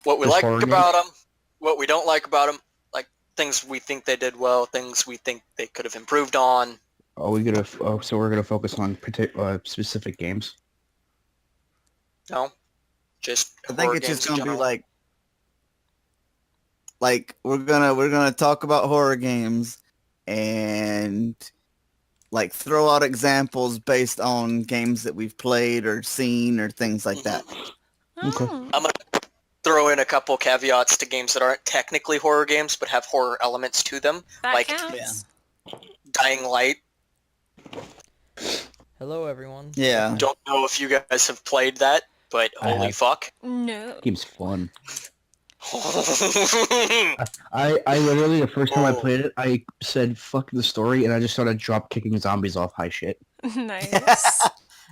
what we Just like horror about them, what we don't like about them, like things we think they did well, things we think they could have improved on. Oh, so we're gonna focus on specific games. No, just I think horror it's games just in gonna be general. like we're gonna talk about horror games and like throw out examples based on games that we've played or seen or things like that. Okay. Oh. I'm gonna throw in a couple caveats to games that aren't technically horror games but have horror elements to them, That like counts. Dying Light. Hello, everyone. Yeah. Don't know if you guys have played that, but I holy have. fuck. No. Game's fun. I literally the first time I Oh. played it, I said fuck the story, and I just started drop kicking zombies off high shit. Nice.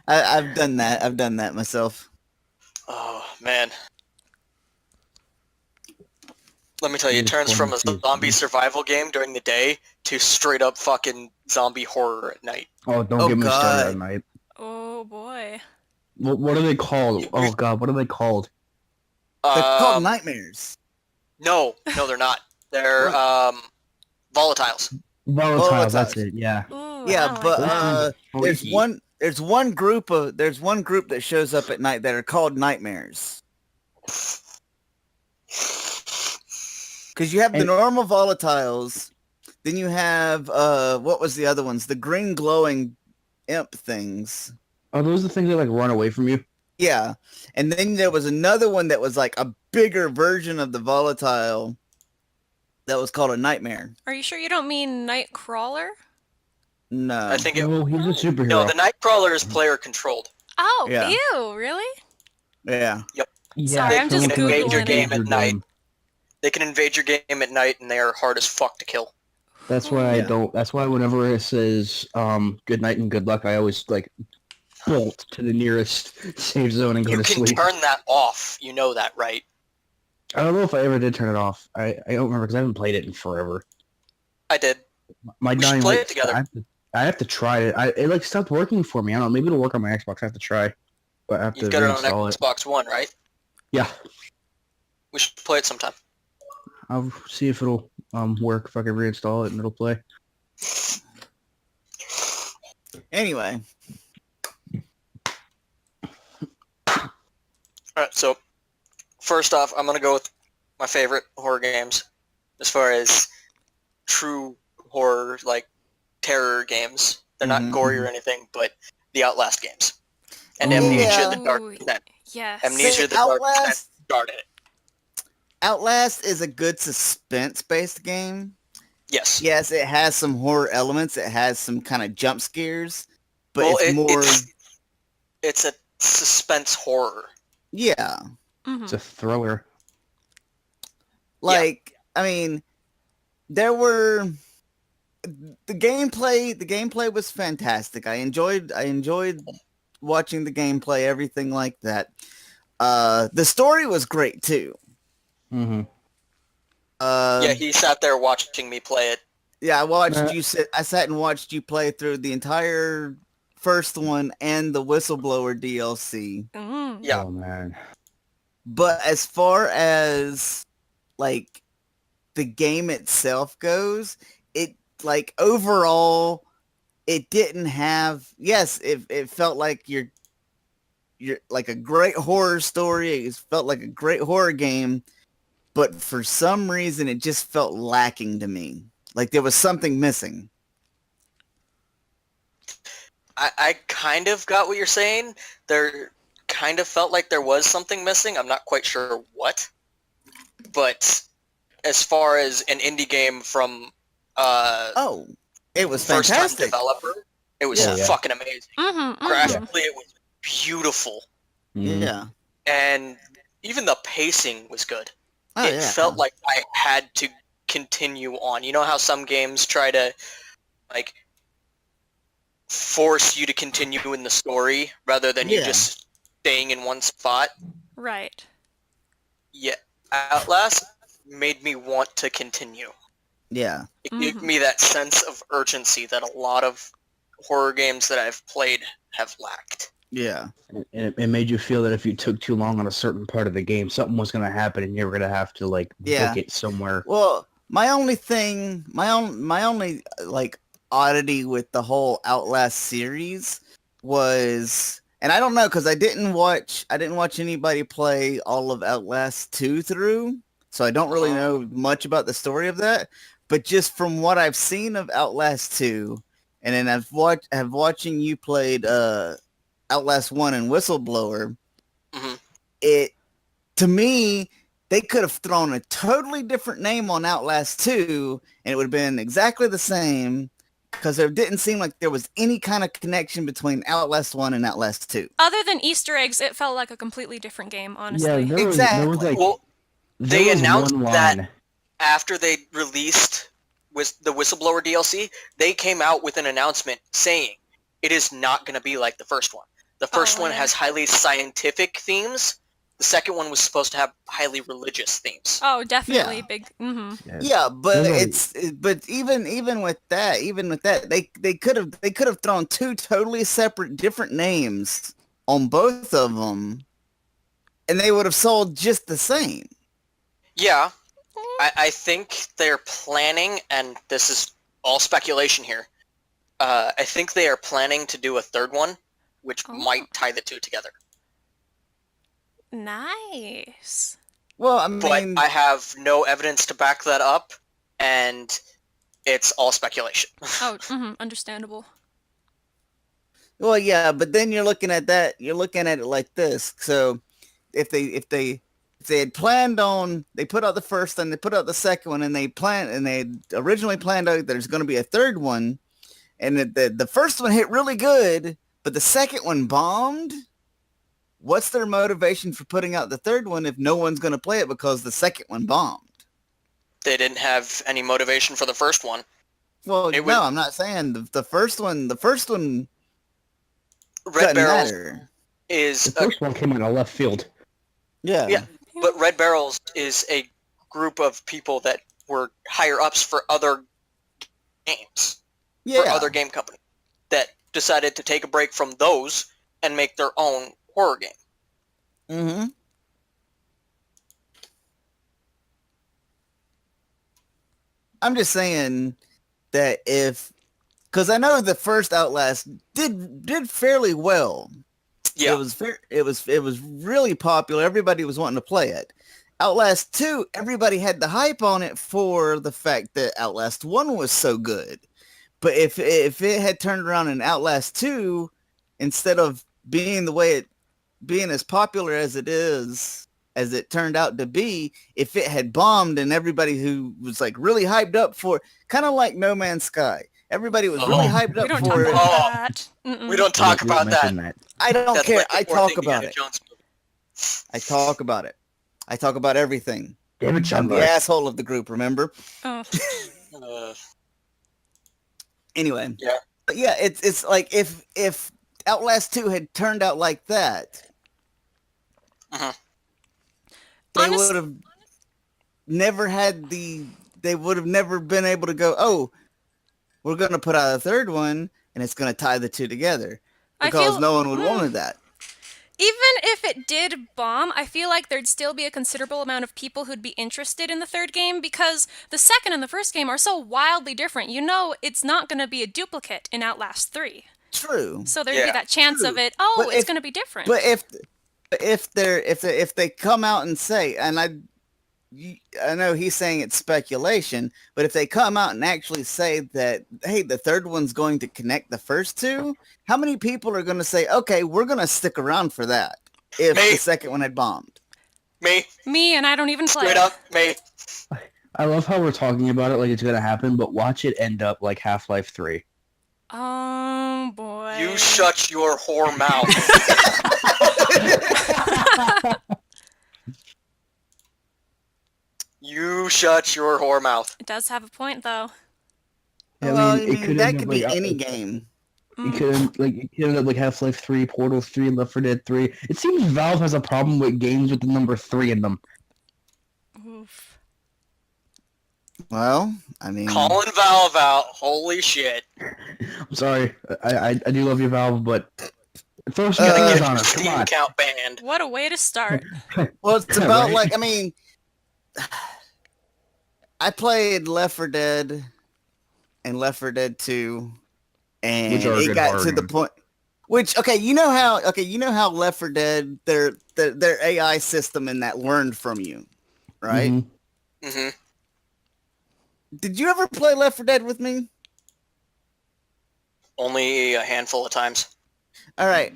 I've done that. I've done that myself. Oh, man. Let me tell you, it It's turns fun from a to see zombie zombies. survival game during the day to straight up fucking zombie horror at night. Oh, don't Oh, get me started God. on night. Oh boy. What are they called? Oh god, what are they called? They're called Um, nightmares. no, they're not. They're volatiles. Volatiles. That's Volatiles. it. Yeah. Ooh, Yeah, I don't but like that. there's Freaky. one group that shows up at night that are called nightmares. Because you have the And- normal volatiles, then you have what was the other ones? The green glowing imp things. Are those the things that like run away from you? Yeah. And then there was another one that was like a bigger version of the volatile that was called a nightmare. Are you sure you don't mean Nightcrawler? No. I think it. No, he's a superhero. No, the Nightcrawler is player controlled. Oh, Yeah. ew, really? Yeah. Yeah, Sorry, I'm just someone can Googling invade your it. game At night. They can invade your game at night, and they are hard as fuck to kill. That's why I Yeah. don't. That's why whenever it says good night and good luck, I always like bolt to the nearest safe zone and go You to can sleep. turn that off. You know that, right? I don't know if I ever did turn it off. I don't remember because I haven't played it in forever. I did. My We should Dying play Light- it together. I have to try it. It like stopped working for me. I don't know. Maybe it'll work on my Xbox. I have to try. But I have You've to got it on reinstall it. Xbox One, right? Yeah. We should play it sometime. I'll see if it'll work if I can reinstall it and it'll play. Anyway. Alright, so first off, I'm going to go with my favorite horror games as far as true horror, like terror games. They're not Mhm, gory or anything, but the Outlast games. And Oh, Amnesia yeah. the Dark Ooh, Descent. Yes. Amnesia the Dark Descent Outlast started it. Outlast is a good suspense-based game. Yes. Yes, it has some horror elements. It has some kind of jump scares, but Well, it's more. it's a suspense horror. Yeah, Mhm. It's a thriller. like I mean, there were the gameplay. The gameplay was fantastic. I enjoyed watching the gameplay, everything like that. The story was great too. Mm-hmm. Yeah, he sat there watching me play it. Yeah, I watched Uh, you sit. I sat and watched you play through the entire first one and the Whistleblower DLC. Mm. Yeah. Oh man. But as far as like the game itself goes, it like overall, it didn't have. Yes, it felt like you're like a great horror story. It felt like a great horror game, but for some reason, it just felt lacking to me. Like there was something missing. I kind of got what you're saying. There kind of felt like there was something missing. I'm not quite sure what. But as far as an indie game from Oh, it was first-time fantastic. developer, it was Yeah. fucking amazing. Mhm, mhm. Graphically, it was beautiful. Mhm. Yeah. And even the pacing was good. Oh, It yeah. felt like I had to continue on. You know how some games try to like force you to continue in the story rather than you Yeah. just staying in one spot? Right. Yeah, Outlast made me want to continue. Yeah. It gave Mhm. me that sense of urgency that a lot of horror games that I've played have lacked. Yeah. And it made you feel that if you took too long on a certain part of the game, something was going to happen, and you were going to have to like Yeah. book it somewhere. Well, my only like oddity with the whole Outlast series was, and I don't know because I didn't watch anybody play all of Outlast 2 through, so I don't really know much about the story of that. But just from what I've seen of Outlast 2, and then have watching you played Outlast 1 and Whistleblower, Mhm. it, to me, they could have thrown a totally different name on Outlast 2 and it would have been exactly the same because there didn't seem like there was any kind of connection between Outlast 1 and Outlast 2. Other than Easter eggs, it felt like a completely different game, Yeah, honestly. there was like Well, there they was announced one that line. after they released the Whistleblower DLC, they came out with an announcement saying it is not going to be like the first one. The first one yeah. has highly scientific themes. The second one was supposed to have highly religious themes. Oh, definitely Yeah. big. Mm-hmm. Yeah, but There's but even with that, they could have thrown two totally separate different names on both of them, and they would have sold just the same. Yeah, I think they're planning, and this is all speculation here. I think they are planning to do a third one, which Oh. might tie the two together. Nice. Well, I But mean, I have no evidence to back that up, and it's all speculation. Oh, understandable. well, yeah, but then you're looking at it like this. So if they had planned on, they put out the first and they put out the second one, and they had originally planned out there's going to be a third one, and the first one hit really good, but the second one bombed. What's their motivation for putting out the third one if no one's going to play it because the second one bombed? They didn't have any motivation for the first one. Well, It no, was- I'm not saying the first one. The first one Red doesn't Barrels matter. is The first one came out of left field. Yeah. Yeah. But Red Barrels is a group of people that were higher ups for other games, for Yeah. other game companies, that decided to take a break from those and make their own horror game. Mm-hmm. I'm just saying that because I know the first Outlast did fairly well. Yeah. It was really popular. Everybody was wanting to play it. Outlast 2, everybody had the hype on it for the fact that Outlast 1 was so good. But if it had turned around in Outlast 2, instead of being as popular as it is, as it turned out to be, if it had bombed and everybody who was like really hyped up for it, kind of like No Man's Sky. Everybody was really hyped We up don't talk for it. about Oh. that. Mm-mm. We don't talk We don't about that. mention that. I don't That's care. like the I fourth talk Indiana about it. Jones movie. I talk about it. I talk about everything. David I'm the Schonberg. asshole of the group, remember? Oh, Uh, Anyway. Yeah. But yeah, it's like if Outlast 2 had turned out like that, Mhm. they Honest- would have never they would have never been able to go, oh, we're going to put out a third one and it's going to tie the two together. I Because feel- no one would wanted that. even if it did bomb, I feel like there'd still be a considerable amount of people who'd be interested in the third game because the second and the first game are so wildly different. You know, it's not going to be a duplicate in Outlast 3. True. So there'd be Yeah. that chance True. of it. Oh, But it's if- going to be different. But if they come out and say, and I know he's saying it's speculation, but if they come out and actually say that, hey, the third one's going to connect the first two, how many people are going to say, okay, we're going to stick around for that if Me. the second one had bombed? Me, and I don't even play. straight up, me. I love how we're talking about it like it's gonna happen, but watch it end up like Half-Life 3. Oh boy. You shut your whore mouth. You shut your whore mouth. It does have a point though. Well, it could that end could up be like- any game. It could end up like Half-Life 3, Portal 3, Left 4 Dead 3. It seems Valve has a problem with games with the number 3 in them. Oof. Well, I mean, Calling Valve out. Holy shit. I'm sorry. I do love you, Valve, but Throw some Uh, fingers Get on your us. Come Steam on. account banned. What a way to start. Well, it's about Right? like, I mean, I played Left 4 Dead and Left 4 Dead 2, and Which are it good got horror to the games. point. Which you know how Left 4 Dead their AI system in that learned from you, right? Mhm. Hmm. Did you ever play Left 4 Dead with me? Only a handful of times. All right,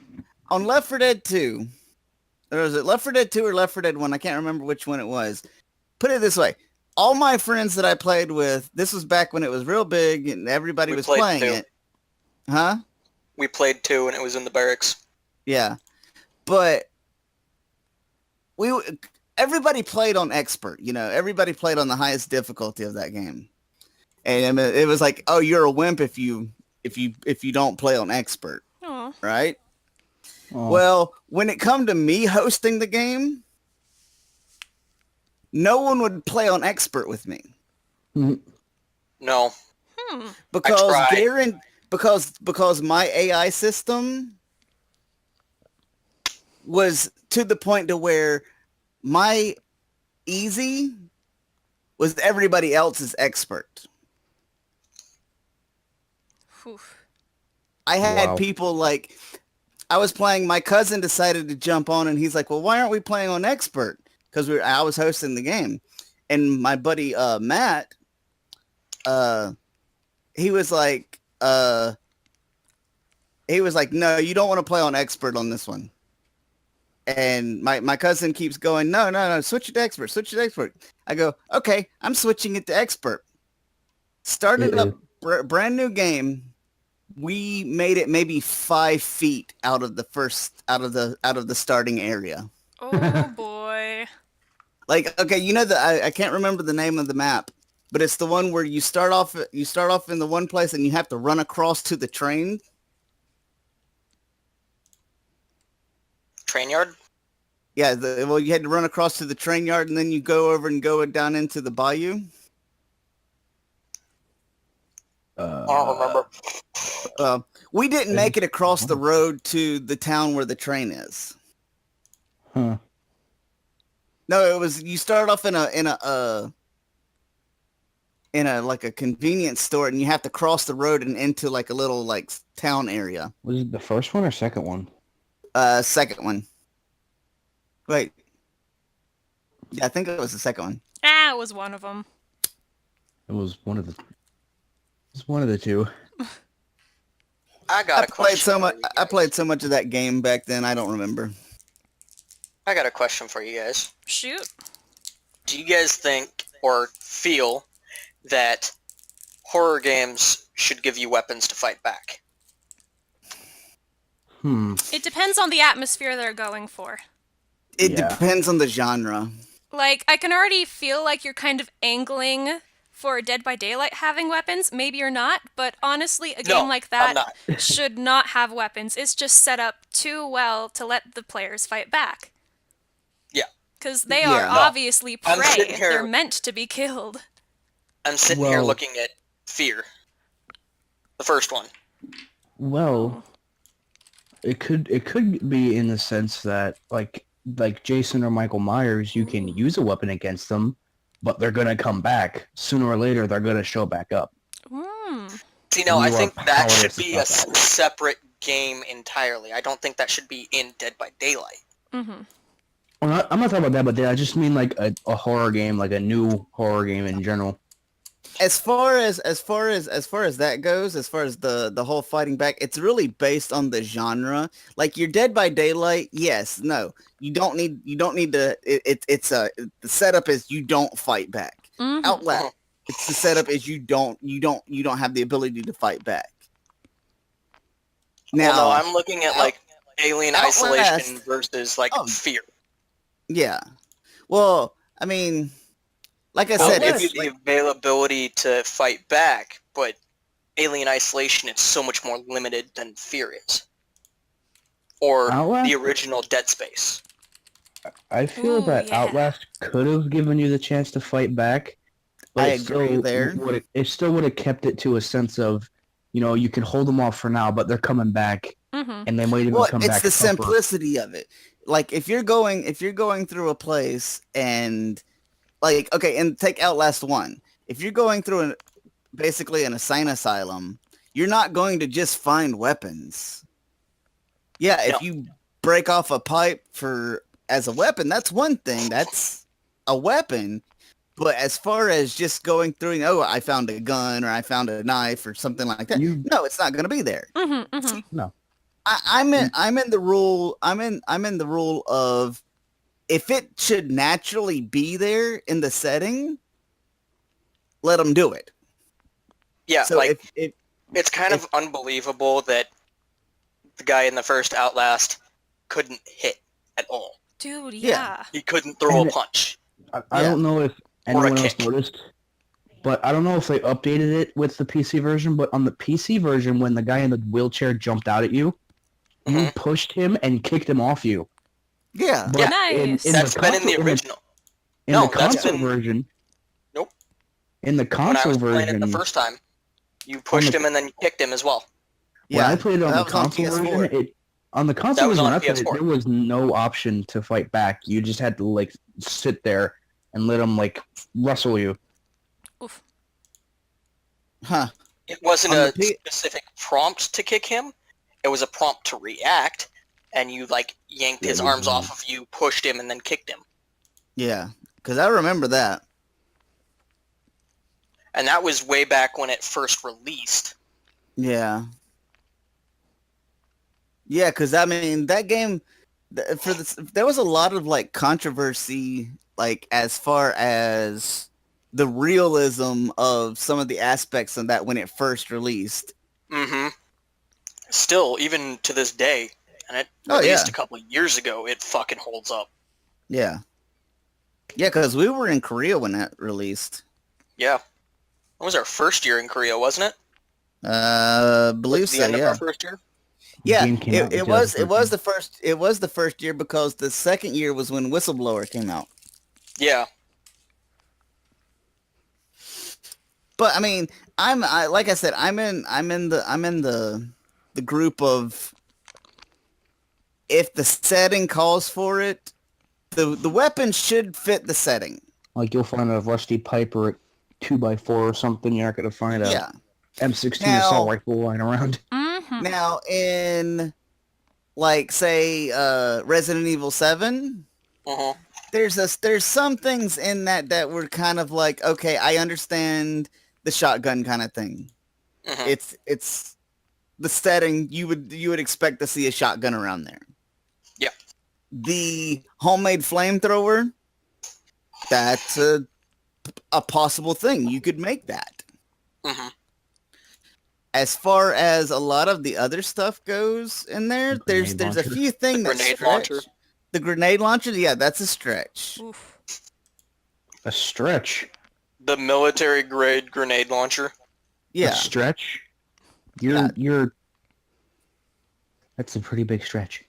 on Left 4 Dead 2, or was it Left 4 Dead 2 or Left 4 Dead 1? I can't remember which one it was. Put it this way. All my friends that I played with, this was back when it was real big and everybody We was played playing 2. it. Huh? We played 2 and it was in the barracks. Yeah. But everybody played on expert, everybody played on the highest difficulty of that game. And I mean, it was like, oh, you're a wimp if you don't play on expert, Aw. right? Oh. Well, when it come to me hosting the game, no one would play on expert with me Mhm. No. because tried. because my AI system was to the point to where my easy was everybody else's expert. Whew. I had Wow. people like, I was playing, my cousin decided to jump on and he's like, well, why aren't we playing on expert? Because I was hosting the game. And my buddy Matt, he was like, no, you don't want to play on expert on this one. And my cousin keeps going, no, switch it to expert, switch it to expert. I go, okay, I'm switching it to expert. Started up brand new game. We made it maybe 5 feet out of the starting area. Oh boy. Like, okay, I can't remember the name of the map, but it's the one where you start off in the one place and you have to run across to the train. Train yard? Yeah, you had to run across to the train yard and then you go over and go down into the bayou. I don't remember. We didn't make it across the road to the town where the train is. Huh. No, it was, you start off in a like a convenience store and you have to cross the road and into like a little like town area. Was it the first one or second one? Second one. Wait. Yeah, I think it was the second one. It was one of them. It was one of the. It's one of the two. I got a question. I played so much of that game back then. I don't remember. I got a question for you guys. Shoot. Do you guys think or feel that horror games should give you weapons to fight back? It depends on the atmosphere they're going for. It Yeah. depends on the genre. Like, I can already feel like you're kind of angling for Dead by Daylight having weapons. Maybe you're not, but honestly, a game like I'm that not. should not have weapons. It's just set up too well to let the players fight back. Yeah. Because they are Yeah. No, obviously I'm prey. sitting here- They're meant to be killed. I'm sitting here Well- looking at Fear. The first one. Well, it could be in the sense that like Jason or Michael Myers, you can use a weapon against them, but they're gonna come back sooner or later. They're gonna show back up. See, no, I You are think that should powerless be a about that. separate game entirely. I don't think that should be in Dead by Daylight. Mm-hmm. I'm not talking about that, but I just mean like a horror game, like a new horror game in general. As far as that goes, as far as the whole fighting back, it's really based on the genre. Like your Dead by Daylight, yes, no, you don't need to. The setup is you don't fight back. Mm-hmm. Outlast, it's the setup is you don't have the ability to fight back. Now, Well, no, I'm looking at like Alien Outlast- Isolation versus like Oh. Fear. yeah. Well, I mean, like I Well, said, give it's you the availability to fight back, but Alien Isolation is so much more limited than Fear is. Or Outlast? the original Dead Space. I feel Ooh, that yeah. Outlast could have given you the chance to fight back. But I it agree still there. It still would have kept it to a sense of, you can hold them off for now, but they're coming back Mm-hmm. and they might even Well, come it's back the tougher. simplicity of it. Like if you're going through a place and like okay, and take Outlast 1. If you're going through basically an insane asylum, you're not going to just find weapons. Yeah, No. if you break off a pipe as a weapon, that's one thing. That's a weapon. But as far as just going through, oh, I found a gun or I found a knife or something like that, You no, it's not going to be there. Mm-hmm. Mm-hmm. no. I'm in the rule. I'm in the rule of if it should naturally be there in the setting, let them do it. Yeah, So like if it's kind of unbelievable that the guy in the first Outlast couldn't hit at all. Dude, Yeah. yeah. He couldn't throw And a punch. I don't know if Or a anyone else kick. noticed, but I don't know if they updated it with the PC version, but on the PC version, when the guy in the wheelchair jumped out at you, you Mhm. pushed him and kicked him off you. yeah, But Yeah. Nice. That's been in the console- original. In No, the that's console been- version. Nope. In the When I console was playing version, it the first time, you pushed the- him and then you kicked him as well. when I played it on the that was on console PS4. version, on the console was version, on when I played it, PS4. there was no option to fight back. You just had to like sit there and let him like wrestle you. Oof. Huh. It wasn't On a the P- specific prompt to kick him. It was a prompt to react, and you like yanked Yeah, his it was arms off of you, pushed him, and then kicked him. Yeah, because I remember that. And that was way back when it first released. Yeah. Yeah, because I mean that game there was a lot of like controversy, like as far as the realism of some of the aspects of that when it first released. Mm-hmm. Still, even to this day, and it Oh, released yeah. a couple of years ago, it fucking holds up. Yeah. Yeah, because we were in Korea when that released. Yeah. That was our first year in Korea, wasn't it? Believe The so. end of Yeah. our first year? The Yeah, game came out in it was 2013. the first year because the second year was when Whistleblower came out. Yeah. But I mean, like I said, I'm in the group of if the setting calls for it, the weapon should fit the setting. Like you'll find a rusty pipe or a 2x4 or something. You're not gonna find a Yeah. M16 Now- assault rifle lying around. Mm-hmm. Now in like say Resident Evil 7, Uh-huh. there's some things in that were kind of like, okay, I understand the shotgun kind of thing. Mhm. It's the setting you would expect to see a shotgun around there. Yeah. The homemade flamethrower, that's a possible thing. You could make that. Mhm. As far as a lot of the other stuff goes in there, there's Grenade a launcher. few things that Grenade stretch. launcher. The grenade launcher, yeah, that's a stretch. Oof. A stretch. The military grade grenade launcher. Yeah. A stretch. Yeah. You're. That's a pretty big stretch.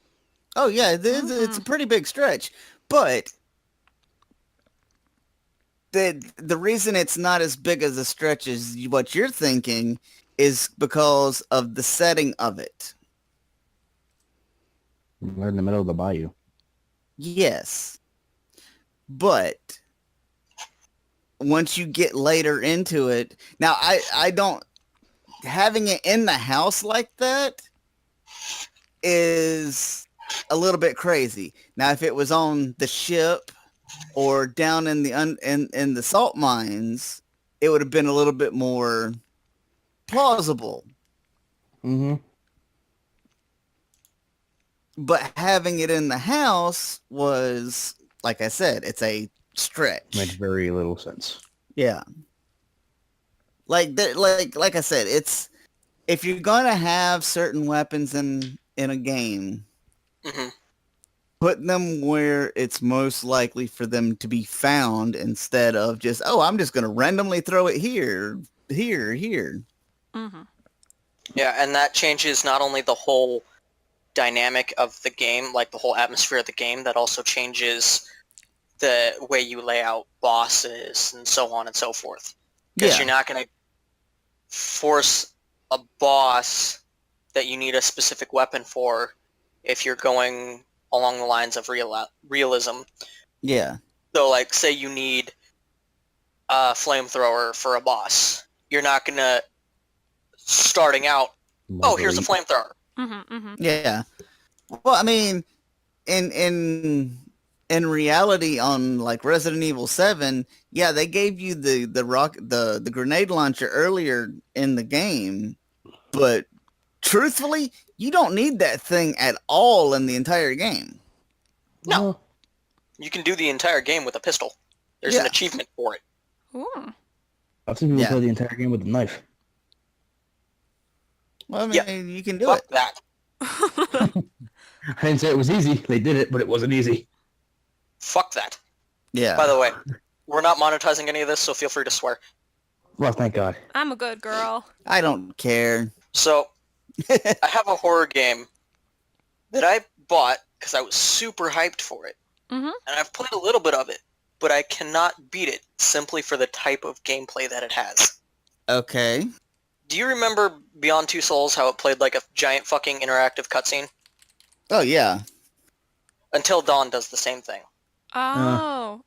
Oh yeah, it's a pretty big stretch, but the reason it's not as big as a stretch as what you're thinking is because of the setting of it. We're in the middle of the bayou. Yes, but once you get later into it, now I don't having it in the house like that is a little bit crazy. Now, if it was on the ship or down in the in the salt mines, it would have been a little bit more plausible. Mm-hmm. But having it in the house was, like I said, it's a stretch. Makes very little sense. Yeah. Like I said, it's if you're gonna have certain weapons in a game, Mhm. put them where it's most likely for them to be found instead of just, oh, I'm just gonna randomly throw it here. Mm-hmm. Yeah, and that changes not only the whole dynamic of the game, like the whole atmosphere of the game, that also changes the way you lay out bosses and so on and so forth. Because Yeah. you're not going to force a boss that you need a specific weapon for if you're going along the lines of realism. Yeah. So, like, say you need a flamethrower for a boss. You're not going to, starting out, oh, here's a flamethrower. Yeah. Well, I mean, in reality, on like Resident Evil 7, yeah, they gave you the grenade launcher earlier in the game, but truthfully, you don't need that thing at all in the entire game. No. Well, You can do the entire game with a pistol. There's an Yeah. achievement for it. Ooh. I've seen people Yeah. play the entire game with a knife. Well, I mean, Yeah. you can do Fuck it. that. I didn't say it was easy. They did it, but it wasn't easy. Fuck that. Yeah. By the way, we're not monetizing any of this, so feel free to swear. Well, thank God. I'm a good girl. I don't care. So, I have a horror game that I bought because I was super hyped for it. Mhm. And I've played a little bit of it, but I cannot beat it simply for the type of gameplay that it has. Okay. Do you remember Beyond Two Souls, how it played like a giant fucking interactive cutscene? Oh, yeah. Until Dawn does the same thing. Oh.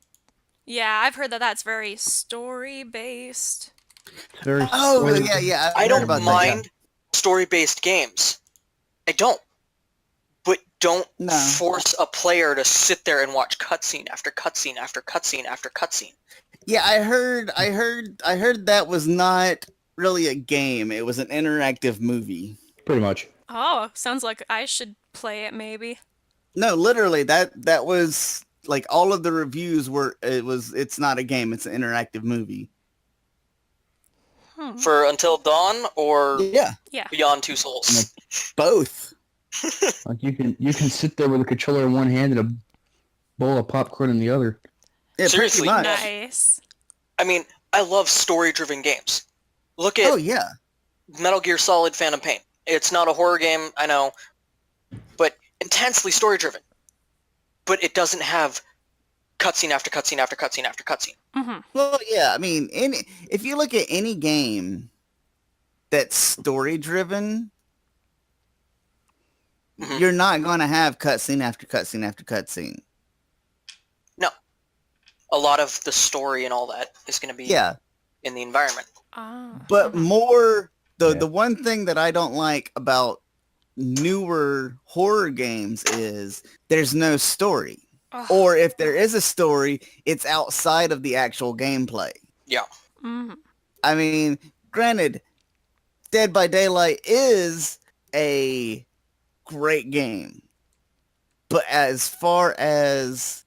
Yeah, I've heard that that's very story-based. It's very Oh, spoiler- yeah. I've I heard don't about that, yeah. mind story-based games. I don't. But don't No. force a player to sit there and watch cutscene after cutscene after cutscene after cutscene. Yeah, I heard that was not really a game. It was an interactive movie. Pretty much. Oh, sounds like I should play it maybe. No, literally, that was like all of the reviews were. It's not a game. It's an interactive movie. For Until Dawn or Yeah, Yeah. Beyond Two Souls? both. Like you can sit there with a controller in one hand and a bowl of popcorn in the other. Yeah, Seriously, pretty much. Nice. I mean, I love story-driven games. Look at Oh yeah, Metal Gear Solid Phantom Pain. It's not a horror game, I know, but intensely story-driven. But it doesn't have cutscene after cutscene after cutscene after cutscene. well yeah. I mean, if you look at any game that's story driven, Mhm. you're not going to have cutscene after cutscene after cutscene. A lot of the story and all that is going to be Yeah, in the environment. Ah. but more Yeah. the one thing that I don't like about newer horror games is there's no story. Ugh. Or if there is a story, it's outside of the actual gameplay. Yeah. Mhm. I mean, granted, Dead by Daylight is a great game. But as far as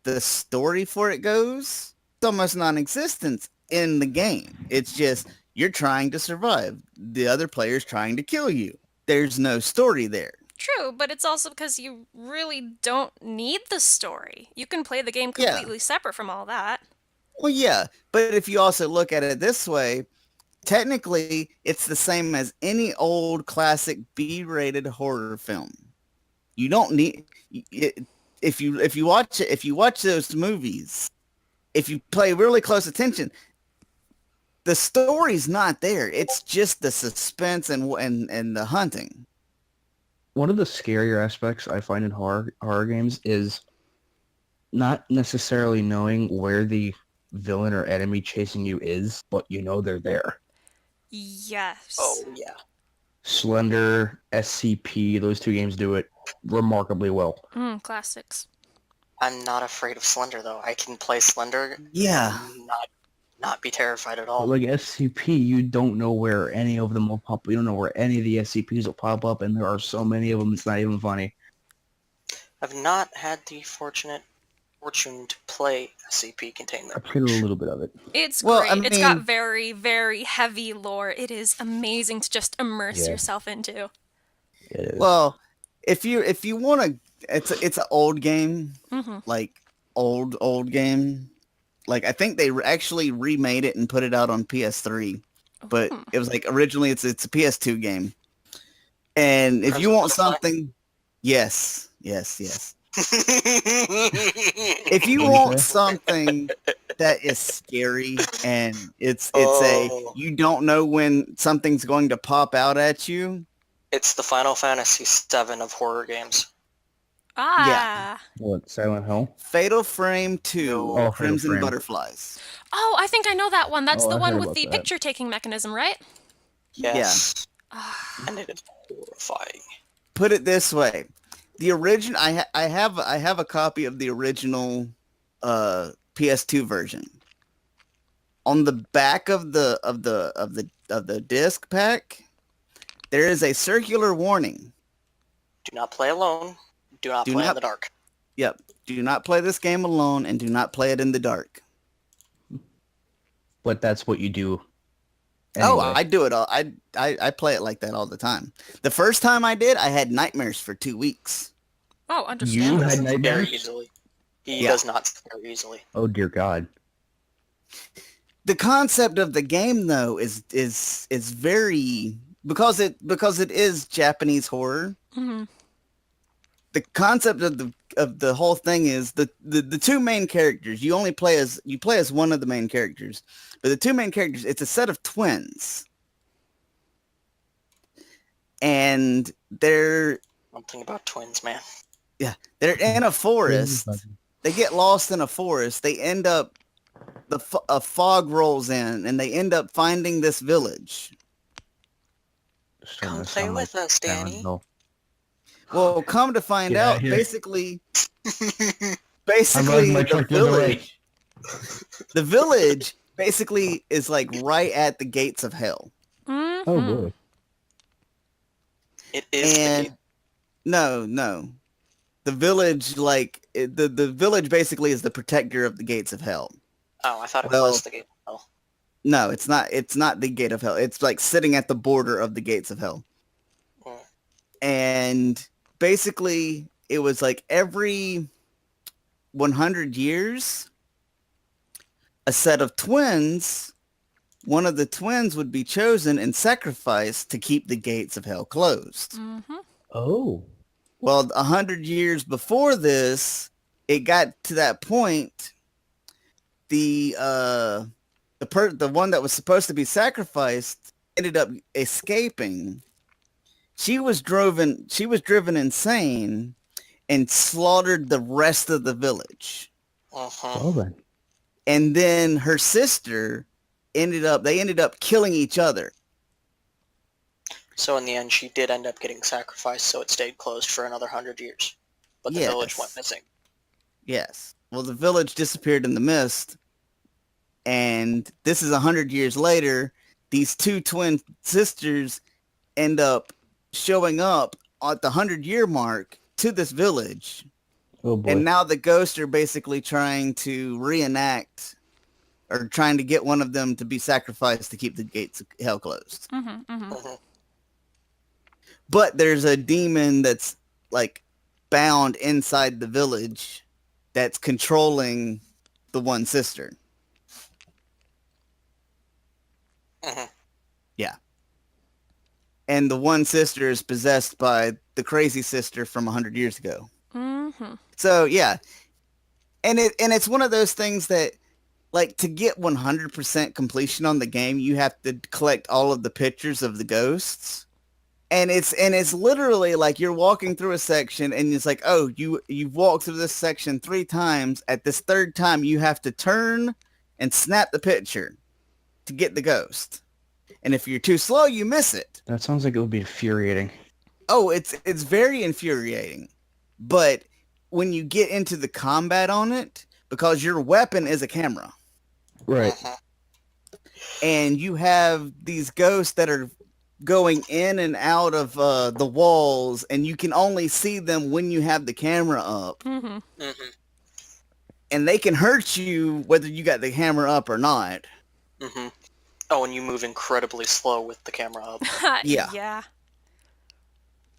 the story for it goes, it's almost non-existent in the game. It's just you're trying to survive. The other player's trying to kill you. There's no story there. True, but it's also because you really don't need the story. You can play the game Yeah. completely separate from all that. Well, yeah, but if you also look at it this way, technically it's the same as any old classic B-rated horror film. You don't need if you watch those movies, if you pay really close attention, the story's not there. It's just the suspense and the hunting. One of the scarier aspects I find in horror games is not necessarily knowing where the villain or enemy chasing you is, but you know they're there. Yes. Oh, yeah. Slender, SCP, those two games do it remarkably well. Classics. I'm not afraid of Slender, though. I can play Slender Yeah. and not be terrified at all. Like SCP, you don't know where any of them will pop. You don't know where any of the SCPs will pop up, and there are so many of them. It's not even funny. I've not had the fortune to play SCP I Containment. played a little bit of it. It's Well, great. I It's got mean- very, very heavy lore. It is amazing to just immerse Yeah. yourself into. It is. Well, if you want to, it's an old game, hmm like old game. Like I think they actually remade it and put it out on PS3, but Ooh. it was like originally it's a PS2 game. And if you Crimson want Butterfly? something, yes. If if you want something that is scary and it's Oh. you don't know when something's going to pop out at you, It's the Final Fantasy VII of horror games. Ah. What, Silent Hill? Fatal Frame 2, No. Oh, Fatal Crimson Frame. Butterflies. Oh, I think I know that one. That's Oh, the I one heard with about the that. picture-taking mechanism, right? Yes. Ah. And it is horrifying. Put it this way. The original I have a copy of the original PS2 version. On the back of the disc pack, there is a circular warning. Do not play alone. Do not play in the dark. Yep. Do not play this game alone and do not play it in the dark. But that's what you do. Oh, anyway. I do it all. I play it like that all the time. The first time I did, I had nightmares for 2 weeks. Oh, You understandable. had Very nightmares? easily. He Yeah. does not scare easily. Oh dear God. The concept of the game though is very because it is Japanese horror. Mhm. The concept of the whole thing is the two main characters. You play as one of the main characters, but the two main characters, it's a set of twins, and they're One thing about twins, man. in a forest. They get lost in a forest. They end up a fog rolls in, and they end up finding this village. Come play with us, Danny. Well, come to find Get out out, here. basically I'm riding my truck the other way. the village basically is like right at the gates of hell. Mhm. Oh boy. It is And no, the village the village basically is the protector of the gates of hell. Oh, I thought it Well- was the gate. Oh. No, it's not. It's not the gate of hell. It's like sitting at the border of the gates of hell. Mm. And basically, it was like every 100 years, a set of twins, one of the twins would be chosen and sacrificed to keep the gates of hell closed. Mhm. Oh. Well, 100 years before this, it got to that point. The one that was supposed to be sacrificed ended up escaping. She was driven insane and slaughtered the rest of the village. Uh-huh. Well then. And then her sister ended up killing each other. So in the end, she did end up getting sacrificed, so it stayed closed for another 100 years. But the village went Yes. missing. Yes. Well, the village disappeared in the mist. And this is 100 years later. These two twin sisters end up showing up at the 100-year mark to this village. Oh boy. And now the ghosts are basically trying to reenact or trying to get one of them to be sacrificed to keep the gates of hell closed. Mhm. Mhm. Mhm. But there's a demon that's like bound inside the village that's controlling the one sister. Mhm. And the one sister is possessed by the crazy sister from 100 years ago. Mhm. So yeah. And it's one of those things that like to get 100% completion on the game, you have to collect all of the pictures of the ghosts. And it's literally like you're walking through a section and it's like, oh, you've walked through this section 3 times. At this 3rd time, you have to turn and snap the picture to get the ghost. And if you're too slow, you miss it. That sounds like it would be infuriating. Oh, it's very infuriating. But when you get into the combat on it, because your weapon is a camera, Right. Mhm. and you have these ghosts that are going in and out of the walls, and you can only see them when you have the camera up, Mhm. Mhm. and they can hurt you whether you got the camera up or not. Mhm. Oh, and you move incredibly slow with the camera up. Yeah. Yeah.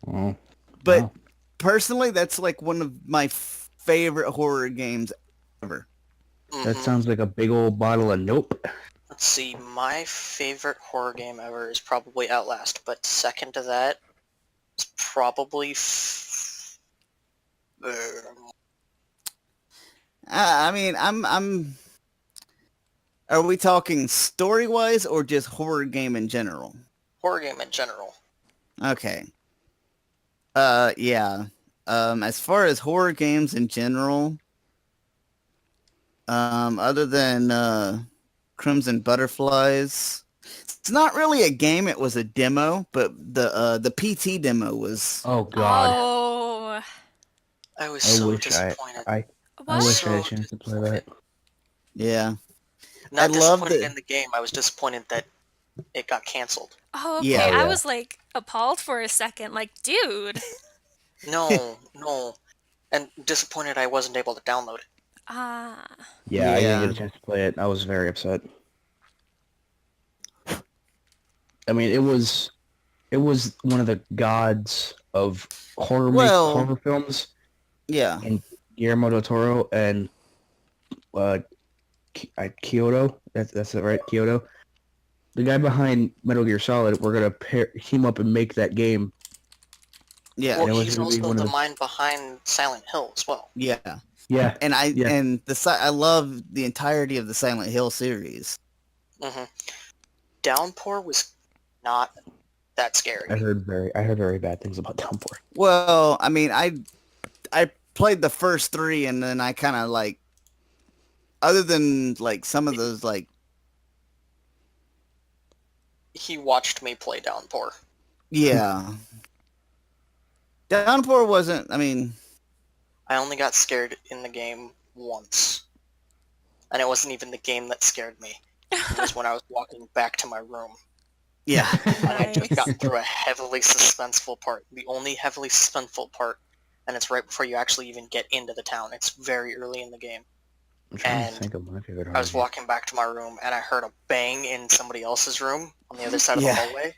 Oh. But Wow. personally, that's like one of my favorite horror games ever. That Mhm. sounds like a big old bottle of nope. Let's see, my favorite horror game ever is probably Outlast, but second to that is probably I mean, I'm. Are we talking story wise or just horror game in general? horror game in general. Okay. Yeah. As far as horror games in general, other than Crimson Butterflies, it's not really a game. It was a demo, but the PT demo was. Oh God, Oh, I was I so wish disappointed. I wish I had a what? So chance to play that. Yeah, I Not loved disappointed it. in the game. I was disappointed that it got canceled. Oh, Yeah. okay. Oh I yeah. was like appalled for a second. Like, dude. No, no. And disappointed I wasn't able to download it. Ah. Yeah, I didn't Yeah. get a chance to play it. I was very upset. I mean, it was one of the gods of Well, horror films, yeah. and Guillermo del Toro and uh, Kyoto. That's it, right? Kyoto. The guy behind Metal Gear Solid. We're gonna team up and make that game. Yeah. Well, And it was he's gonna be also one of the the mind behind Silent Hill as well. Yeah. yeah And yeah. I love the entirety of the Silent Hill series. hmm Downpour was not that scary. I heard very bad things about Downpour. Well, I mean, I played the first three, and then I kind of like, other than like some of those like, He watched me play Downpour. yeah. Downpour wasn't. I mean, I only got scared in the game once. And it wasn't even the game that scared me. It was when I was walking back to my room. yeah. And I just Nice. got through a heavily suspenseful part. The only heavily suspenseful part. And it's right before you actually even get into the town. It's very early in the game. I'm trying And to think of my favorite I horror was game. walking back to my room and I heard a bang in somebody else's room on the other side of Yeah. the hallway.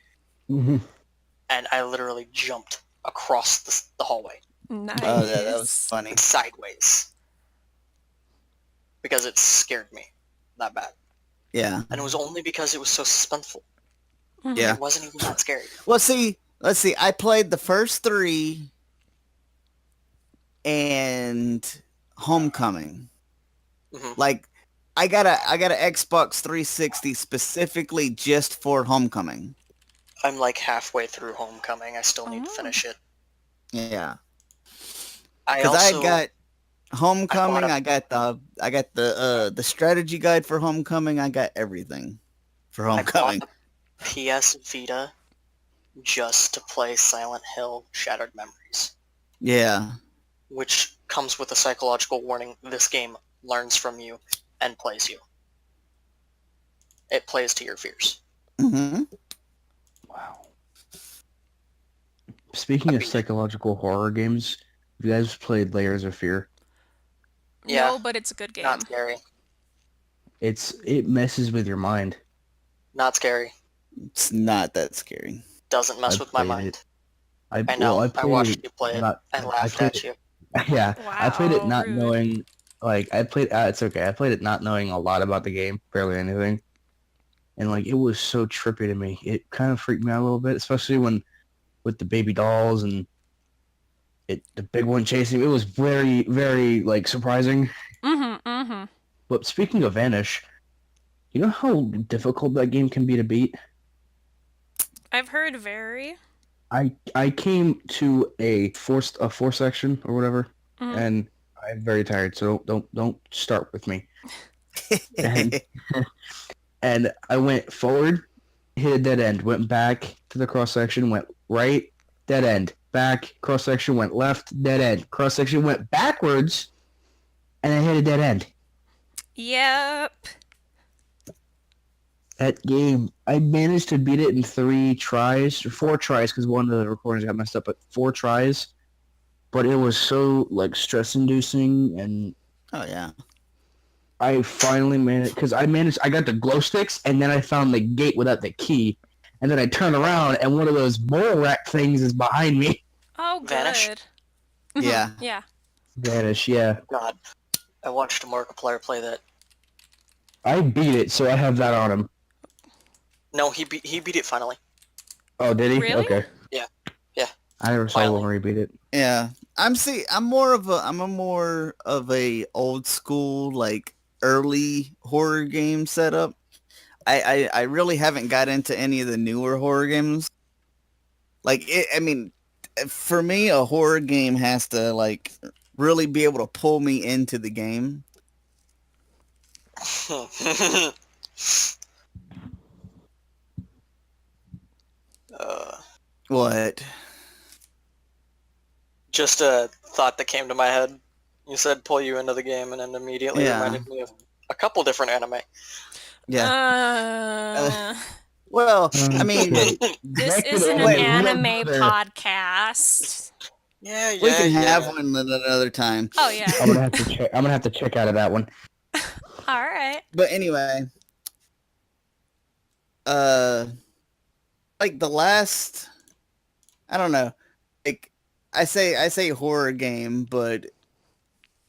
Mhm. And I literally jumped across the hallway, Nice. Oh, that was funny. sideways. Because it scared me that bad. Yeah. And it was only because it was so suspenseful. Mhm. Yeah. It wasn't even that scary. Well, see, let's see. I played the first three and Homecoming. hmm Like, I got an Xbox 360 specifically just for Homecoming. I'm like halfway through Homecoming. I still need to Oh. finish it. Yeah, I because also I got Homecoming. a- I got the strategy guide for Homecoming. I got everything for I bought Homecoming. the PS Vita just to play Silent Hill Shattered Memories, Yeah. which comes with a psychological warning. This game learns from you and plays you. It plays to your fears. hmm Wow. Speaking of psychological horror games, have you guys played Layers of Fear? Yeah. No, but it's a good game. Not scary. It messes with your mind. Not scary. It's not that scary. Doesn't mess I with my played mind. it. I know. I played watched it you play it. not- I laughed played at you. Yeah, I played it Wow, not rude. knowing. Like I played. It's okay. I played it not knowing a lot about the game, barely anything, and like it was so trippy to me. It kind of freaked me out a little bit, especially when with the baby dolls and the big one chasing. It was very very like surprising. Mm-hmm. Mm-hmm. But speaking of Vanish, you know how difficult that game can be to beat? I've heard very. I came to a four section or whatever, Mhm. and I'm very tired, so don't start with me. And, and I went forward, hit a dead end, went back to the cross section, went right, dead end, back, cross section, went left, dead end, cross section, went backwards, and I hit a dead end. Yep. That game, I managed to beat it in 3 tries, or 4 tries, because one of the recordings got messed up, but 4 tries. But it was so, like, stress-inducing, and Oh yeah. I finally managed, because I got the glow sticks, and then I found the gate without the key, and then I turned around, and one of those mole rat things is behind me. Oh, good. Vanish? Mhm. Yeah. Yeah. Vanish, yeah. God, I watched a Markiplier play that. I beat it, so I have that on him. No, he beat it finally. Oh, did he? Really? Okay. Yeah. Yeah. I never saw Finally. one where he beat it. Yeah. I'm more of a old school, like, early horror game setup. I really haven't got into any of the newer horror games. Like I mean, for me, a horror game has to like really be able to pull me into the game. What? Just a thought that came to my head. You said pull you into the game, and then immediately Yeah. reminded me of a couple different anime. Yeah. Well, I mean, Okay. This Back to isn't the an anime. anime podcast. Yeah, we can yeah. have one another time. Oh yeah. I'm gonna have to check out of that one. All right. But anyway, like the last, I don't know, like I say horror game, but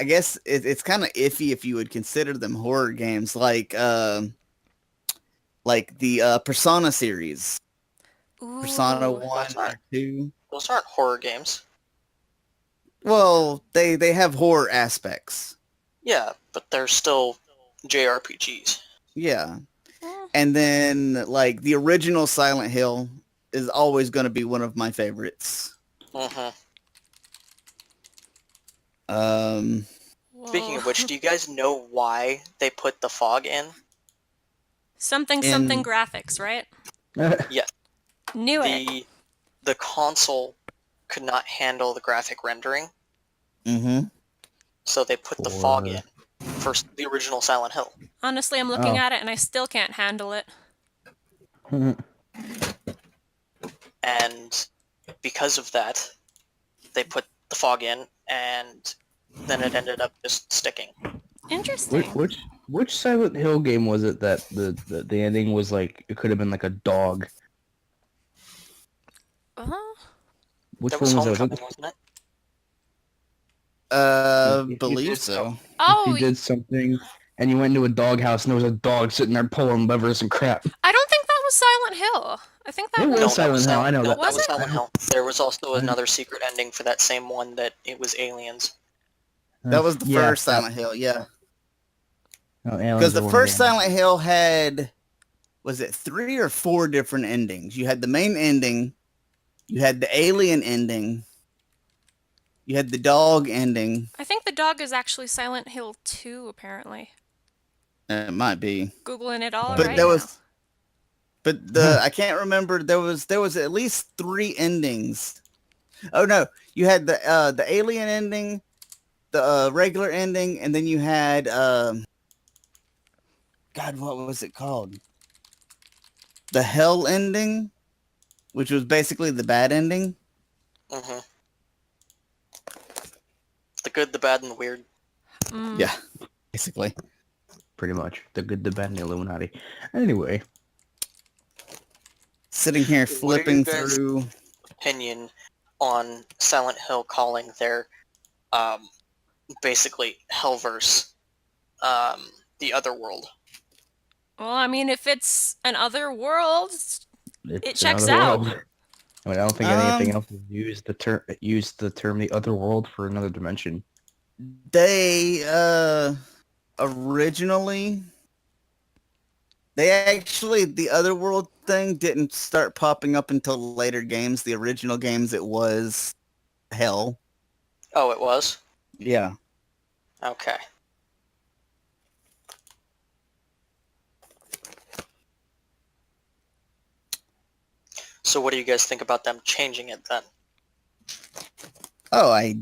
I guess it's kind of iffy if you would consider them horror games, like the Persona series, Persona Ooh. 1 and 2. Those aren't horror games. Well, they have horror aspects. Yeah, but they're still JRPGs. Yeah. Mm. And then like the original Silent Hill is always going to be one of my favorites. Mm-hmm. Speaking of Whoa. which, do you guys know why they put the fog in? something in- graphics, right? Yes. Knew it. The console could not handle the graphic rendering, Mm-hmm. so they put the fog For- in for the original Silent Hill. Honestly, I'm looking Oh. at it and I still can't handle it. And because of that, they put the fog in, and then it ended up just sticking. Interesting. Which Silent Hill game was it that the ending was like it could have been like a dog? Uh-huh. Which That was one was Homecoming, that? wasn't it? If you Believe did so. Oh, If you did something and you went into a doghouse and there was a dog sitting there pulling levers and crap. I don't think that was Silent Hill. I think that It was. was Silent Hill, I know no, that. that Was was it? Silent Hill. There was also another secret ending for that same one that it was aliens. That was the Yeah, first Silent Hill, yeah. Because Because the first Silent Hill had, was it 3 or 4 different endings? You had the main ending, you had the alien ending, you had the dog ending. I think the dog is actually Silent Hill 2, apparently. It might be. Googling it all But right there now. was- But the I can't remember. There was at least 3 endings. Oh no, you had the alien ending, the regular ending, and then you had God, what was it called? The hell ending, which was basically the bad ending. Mm-hmm. The good, the bad, and the weird. Mm. Yeah, basically. pretty much the good, the bad, and the Illuminati. Anyway, Sitting here What are you flipping guys- through. Opinion on Silent Hill calling their basically Hellverse the other world. Well, I mean, if it's an other world, it's checks another out. world. I mean, I don't think anything else has used the term the other world for another dimension. They originally the other world thing didn't start popping up until later games. The original games it was hell. Oh, it was? Yeah. Okay. So what do you guys think about them changing it then? Oh, I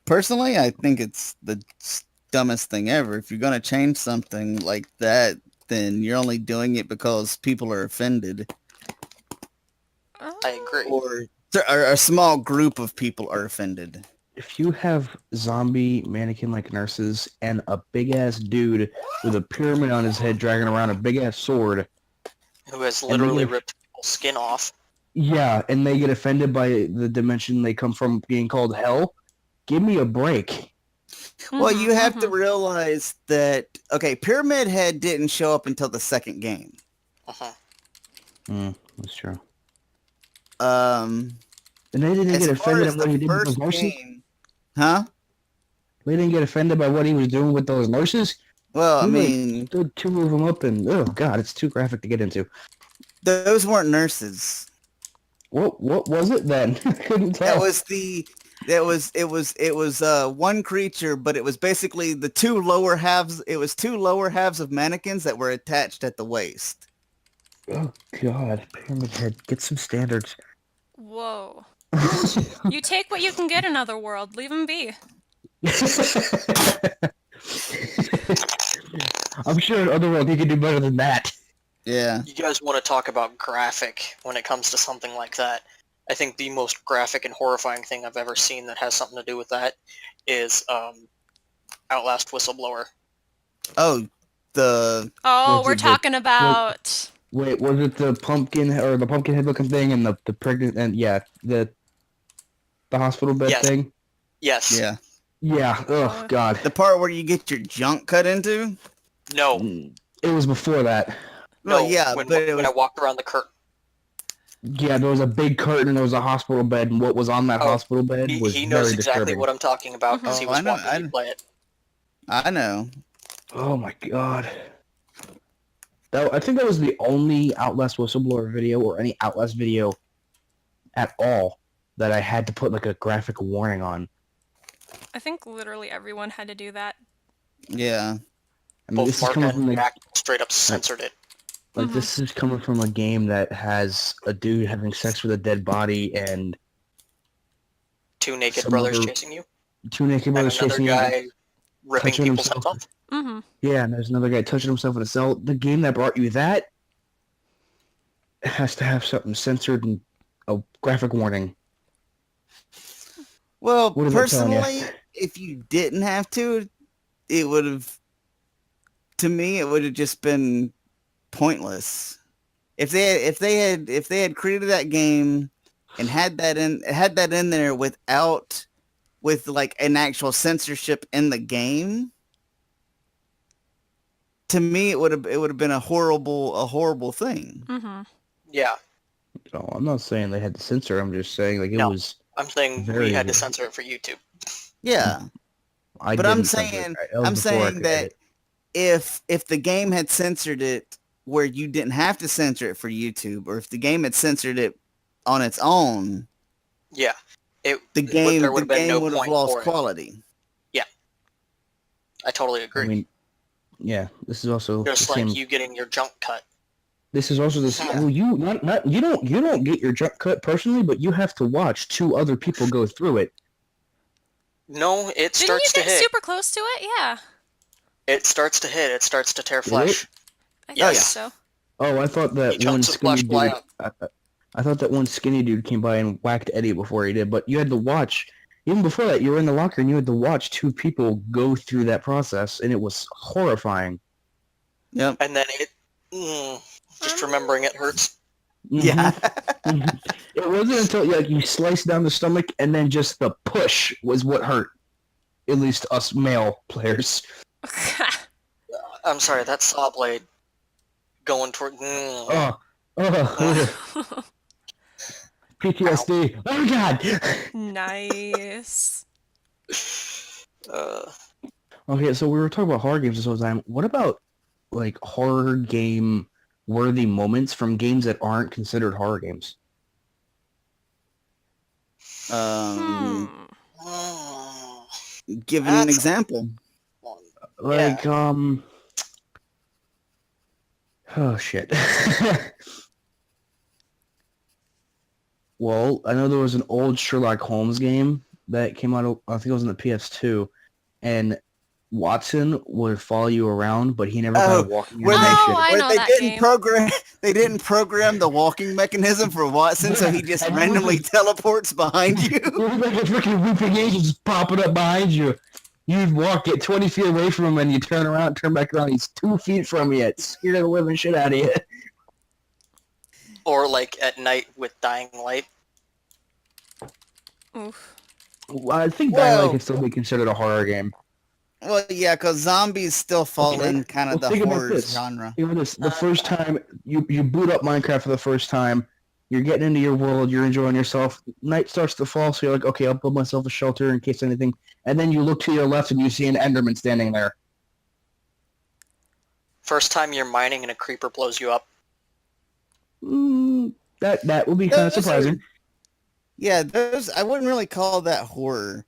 think it's the dumbest thing ever. If you're gonna change something like that, then you're only doing it because people are offended, I agree. or a small group of people are offended. If you have zombie mannequin-like nurses and a big-ass dude with a pyramid on his head dragging around a big-ass sword, Who has they literally get- ripped people's skin off. yeah, and they get offended by the dimension they come from being called hell, give me a break. Well, you have to Mhm. realize that, okay, Pyramid Head didn't show up until the second game. Uh-huh. That's true. Um, And they didn't as get far offended as at what he the did with first those nurses? game, huh? They didn't get offended by what he was doing with those nurses? Well, I He, like, mean, stood 2 of them up and, oh god, it's too graphic to get into. those weren't nurses. What was it then? I couldn't tell. It was one creature, but it was basically the two lower halves. It was two lower halves of mannequins that were attached at the waist. Oh God, Pyramid Head, get some standards. Whoa. You take what you can get in Otherworld. Leave him be. I'm sure in Otherworld he could do better than that. Yeah. You guys want to talk about graphic when it comes to something like that? I think the most graphic and horrifying thing I've ever seen that has something to do with that is Outlast Whistleblower. Oh, Oh, What's we're it, talking about... Wait, was it the pumpkin head looking thing and the pregnant and the hospital bed Yes. thing? Yes. yeah. Yeah. Oh God. The part where you get your junk cut into? No. It was before that. No. Well, yeah, when, but it when was I walked around the curtain. Yeah, there was a big curtain and there was a hospital bed, and what was on that Oh, hospital bed was He knows very exactly disturbing. what I'm talking about because Mhm. he Oh, was I know- watching I me know. play it. I know. Oh my God. I think that was the only Outlast Whistleblower video or any Outlast video at all that I had to put like a graphic warning on. I think literally everyone had to do that. Yeah. I mean, Both this is Mark coming and from Jack straight up censored it. like this is coming from a game that has a dude having sex with a dead body and Two naked some brothers other- chasing you, two naked and brothers another chasing guy ripping touching people's himself. heads off. Mm-hmm. Yeah, and there's another guy touching himself in a cell. The game that brought you that has to have something censored and a graphic warning. Well, What is it telling ya? personally, if you didn't have to, it would have, to me, it would have just been pointless. If they had created that game and had that in there with like an actual censorship in the game, to me it would have been a horrible thing. Mm-hmm. Yeah, So I'm not saying they had to censor. I'm just saying like it No. was. I'm saying Very we had to good. censor it for YouTube. Yeah. I But I'm didn't censor saying- it. That was I'm before I saying could that edit. if the game had censored it where you didn't have to censor it for YouTube, or if the game had censored it on its own, Yeah, the game there would have been no would have point lost for it. quality. I totally agree. I mean, yeah, this is also Just the like same. you getting your junk cut. This is also the same. Yeah. Well, you don't get your jump cut personally, but you have to watch two other people go through it. No, it Didn't starts you to get hit. super close to it? Yeah. It starts to hit. It starts to tear Did flesh. I Yes. think so. Oh, I thought that He one jumps and skinny flash fly dude. up. I thought that one skinny dude came by and whacked Eddie before he did, but you had to watch. Even before that, you were in the locker and you had to watch two people go through that process, and it was horrifying. Yep. And then just remembering it hurts. Yeah. Mhm. It wasn't until you sliced down the stomach, and then just the push was what hurt. At least us male players. I'm sorry, that saw blade going toward. Oh, PTSD. Oh God. Nice. Okay, so we were talking about horror games this whole time. What about like horror game worthy moments from games that aren't considered horror games? Um, Hmm. give an That's- example. Like oh shit. Well, I know there was an old Sherlock Holmes game that came out, I think it was on the PS2, and Watson would follow you around, but he never got Oh, a walking where they- animation. I Where know they that didn't game. program the walking mechanism for Watson, so he just And randomly teleports behind you. It was like a freaking whooping angel just popping up behind you. You'd walk, get 20 feet away from him, and you turn around, turn back around, he's 2 feet from you. It scared the living shit out of you. Or like at night with dying light. Oof. Well, I think Dying Light Well- can still be considered a horror game. Well, yeah, because zombies still fall Okay. in kind of Well, the think about horror this. genre. You know this, the first time you boot up Minecraft for the first time, you're getting into your world, you're enjoying yourself. Night starts to fall, so you're like, okay, I'll build myself a shelter in case anything. And then you look to your left and you see an Enderman standing there. First time you're mining and a creeper blows you up. That would be kind of Those are- surprising. Yeah, those I wouldn't really call that horror.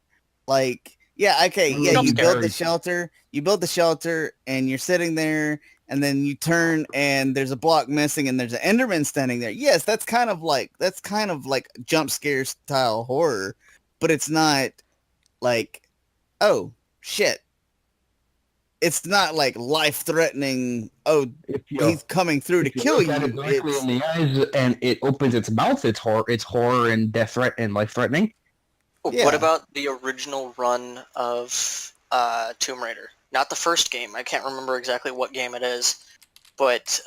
Like, yeah, okay, yeah, Jump you build the scares. shelter, and you're sitting there, and then you turn, and there's a block missing, and there's an Enderman standing there. Yes, that's kind of like jump scare style horror, but it's not like, oh shit, it's not like life threatening. Oh, If you he's coming through to if you kill look at it you. directly It's in the eyes and it opens its mouth, it's horror and death threat and life threatening. Yeah. What about the original run of Tomb Raider? Not the first game. I can't remember exactly what game it is, but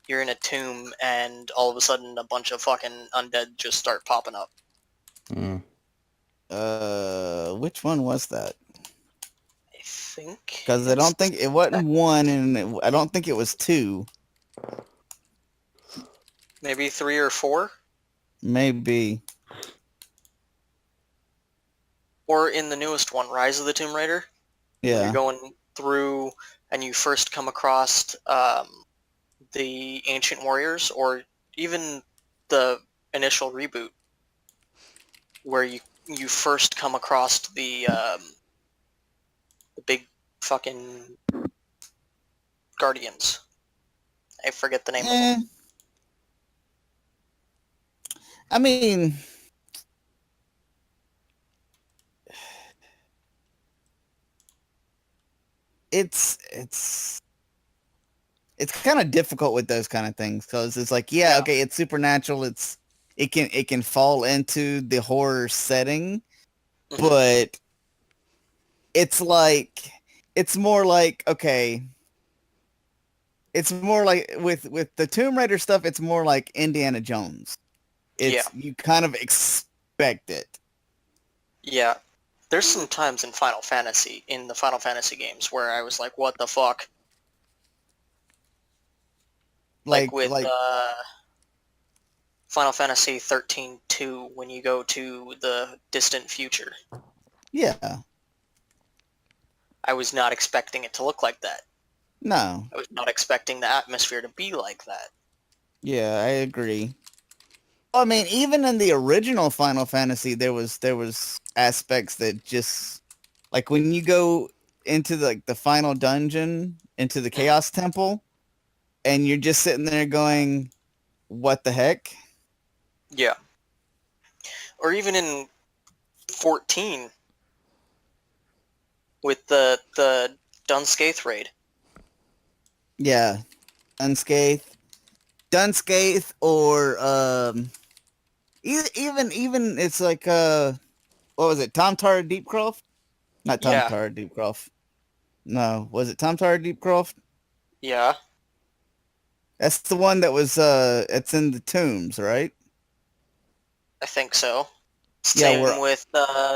you're in a tomb and all of a sudden a bunch of fucking undead just start popping up. Mm. which one was that? I think. Because I don't think it wasn't one, and I don't think it was two. Maybe 3 or 4? Maybe. Or in the newest one, Rise of the Tomb Raider? Yeah. You're going through and you first come across the Ancient Warriors, or even the initial reboot, where you first come across the big fucking Guardians. I forget the name of Eh. them. I mean, it's kind of difficult with those kind of things because it's like, yeah, Yeah. okay, it's supernatural. It can fall into the horror setting, Mhm. but it's like it's more like, okay, it's more like with the Tomb Raider stuff. It's more like Indiana Jones. You kind of expect it. Yeah. There's some times in the Final Fantasy games, where I was like, what the fuck? Like with Final Fantasy 13-2, when you go to the distant future. Yeah, I was not expecting it to look like that. no, I was not expecting the atmosphere to be like that. yeah, I agree. I mean, even in the original Final Fantasy, there was aspects that just like when you go into the final dungeon, into the Chaos Temple, and you're just sitting there going, "What the heck?" Yeah. Or even in 14, with the Dunscaith raid. Yeah, Dunscaith, or even it's like what was it? Tom Tara Deepcroft? Not Tom Yeah. Tara Deepcroft. No, was it Tom Tara Deepcroft? Yeah. That's the one that was it's in the tombs, right? I think so. Yeah, Same with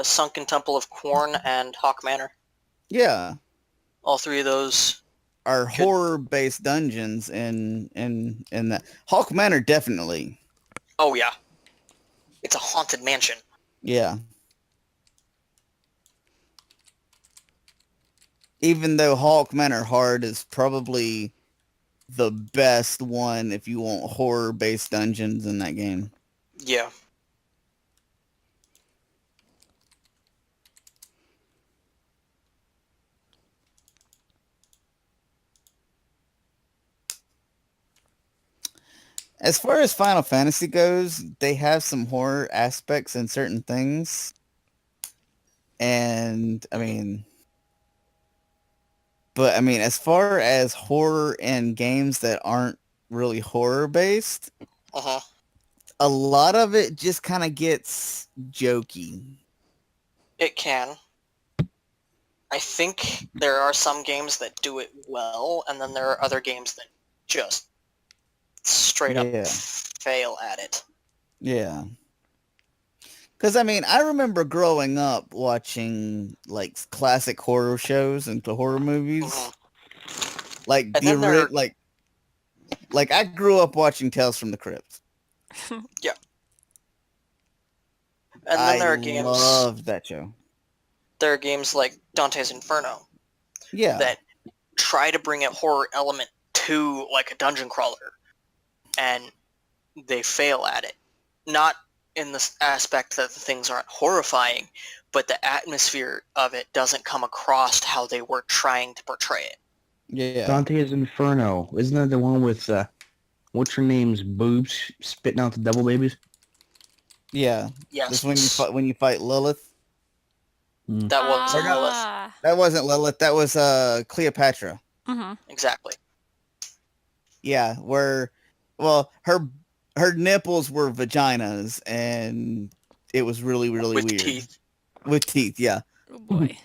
Sunken Temple of Quarn and Hawk Manor. Yeah. All three of those. Are Good. horror-based dungeons in that. Hawk Manor, definitely. Oh yeah. It's a haunted mansion. Yeah. Even though Hawk Manor Hard is probably the best one if you want horror-based dungeons in that game. Yeah. As far as Final Fantasy goes, they have some horror aspects in certain things. And I mean, as far as horror in games that aren't really horror based, Uh-huh. a lot of it just kind of gets jokey. It can. I think there are some games that do it well, and then there are other games that just straight up Yeah. fail at it. Yeah. Because, I mean, I remember growing up watching, like, classic horror shows and horror movies. Mhm. Like, And then there- like, I grew up watching Tales from the Crypt. And then there are games. Love that show. There are games like Dante's Inferno Yeah. that try to bring a horror element to like a dungeon crawler, and they fail at it. Not in the aspect that the things aren't horrifying, but the atmosphere of it doesn't come across how they were trying to portray it. Yeah. Dante's Inferno. Isn't that the one with what's her name's boobs spitting out the devil babies? Yeah. Yes, This when you fight Lilith. that was Or no. Lilith. That wasn't Lilith. That was Cleopatra. Mm-hmm. Exactly. Yeah, where her nipples were vaginas and it was really With weird. teeth. With teeth, yeah. Oh boy.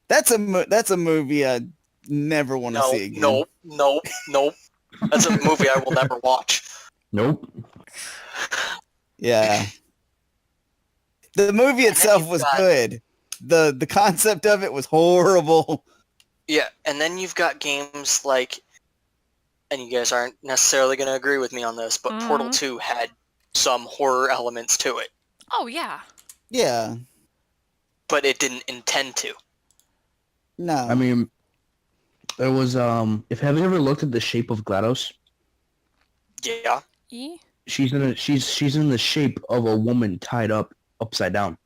That's a movie I never want to No, see again. nope. That's a movie I will never watch. Nope. Yeah. The movie itself you've was got- good. The concept of it was horrible. Yeah, and then you've got games like, and you guys aren't necessarily going to agree with me on this, but Portal Mhm. 2 had some horror elements to it, Oh yeah. Yeah. but it didn't intend to. No. I mean, there was If have you ever looked at The Shape of GLaDOS? Yeah. E. She's in the shape of a woman tied up upside down.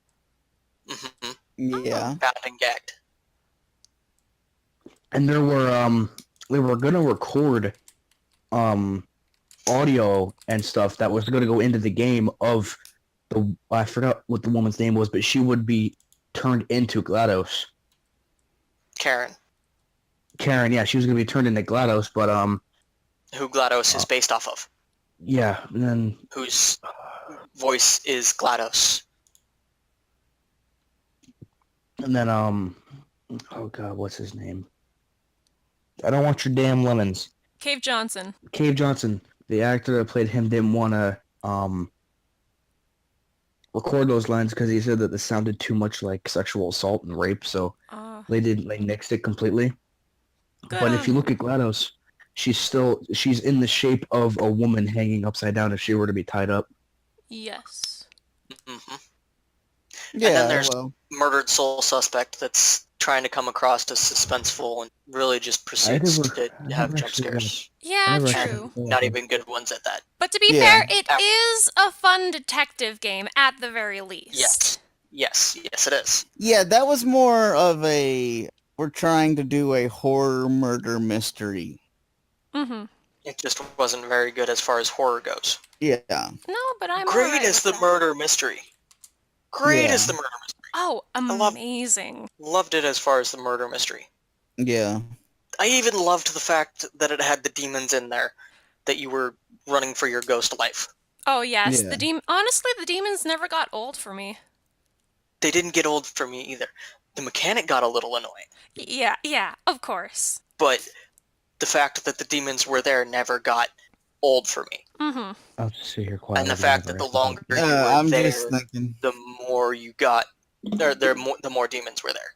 hmm yeah. Bound and gagged. And they were gonna record audio and stuff that was gonna go into the game of I forgot what the woman's name was, but she would be turned into GLaDOS. Karen, Karen, yeah, she was gonna be turned into GLaDOS, but who GLaDOS is based off of, yeah, and then whose voice is GLaDOS. oh god, what's his name? I don't want your damn lemons. Cave Johnson. Cave Johnson, the actor that played him, didn't want to record those lines because he said that this sounded too much like sexual assault and rape, so they nixed it completely. Good But if you on- look at GLaDOS, she's in the shape of a woman hanging upside down if she were to be tied up. Yes. hmm Yeah. then there's- well, Murdered soul suspect that's trying to come across as suspenseful and really just proceeds to have jump scares. Yeah, true. Not even good ones at that. But to be Yeah. fair, it Ow. is a fun detective game at the very least. Yes, it is. yeah, that was more of we're trying to do a horror murder mystery. Mm-hmm. It just wasn't very good as far as horror goes. Yeah. No, but I'm Great alright as the with that. murder mystery. Great Yeah. as the murder mystery. Oh, love- amazing. Loved it as far as the murder mystery. Yeah. I even loved the fact that it had the demons in there, that you were running for your ghost life. Oh yes, Yeah. Honestly, the demons never got old for me. They didn't get old for me either. The mechanic got a little annoying, Yeah, of course. but the fact that the demons were there never got old for me. Mm-hmm. I'll just sit here quietly. And the fact that the longer you were I'm there, just thinking. the more you got, the more demons were there.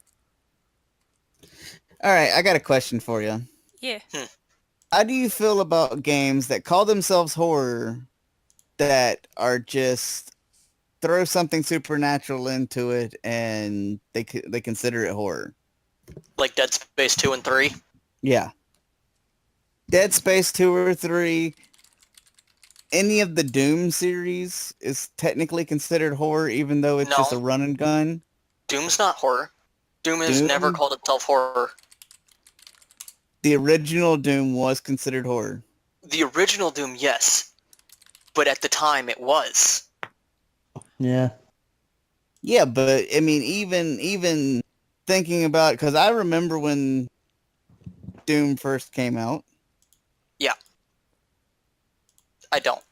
All right, I got a question for you. Yeah. How do you feel about games that call themselves horror that are just throw something supernatural into it and they consider it horror? Like Dead Space 2 and 3. Yeah. Dead Space 2 or 3, any of the Doom series is technically considered horror even though it's just a No. run and gun. Doom's not horror. Doom has Doom? never called itself horror. The original Doom was considered horror. The original Doom, yes. But at the time, it was. Yeah. Yeah, but I mean, even thinking about, because I remember when Doom first came out. I don't.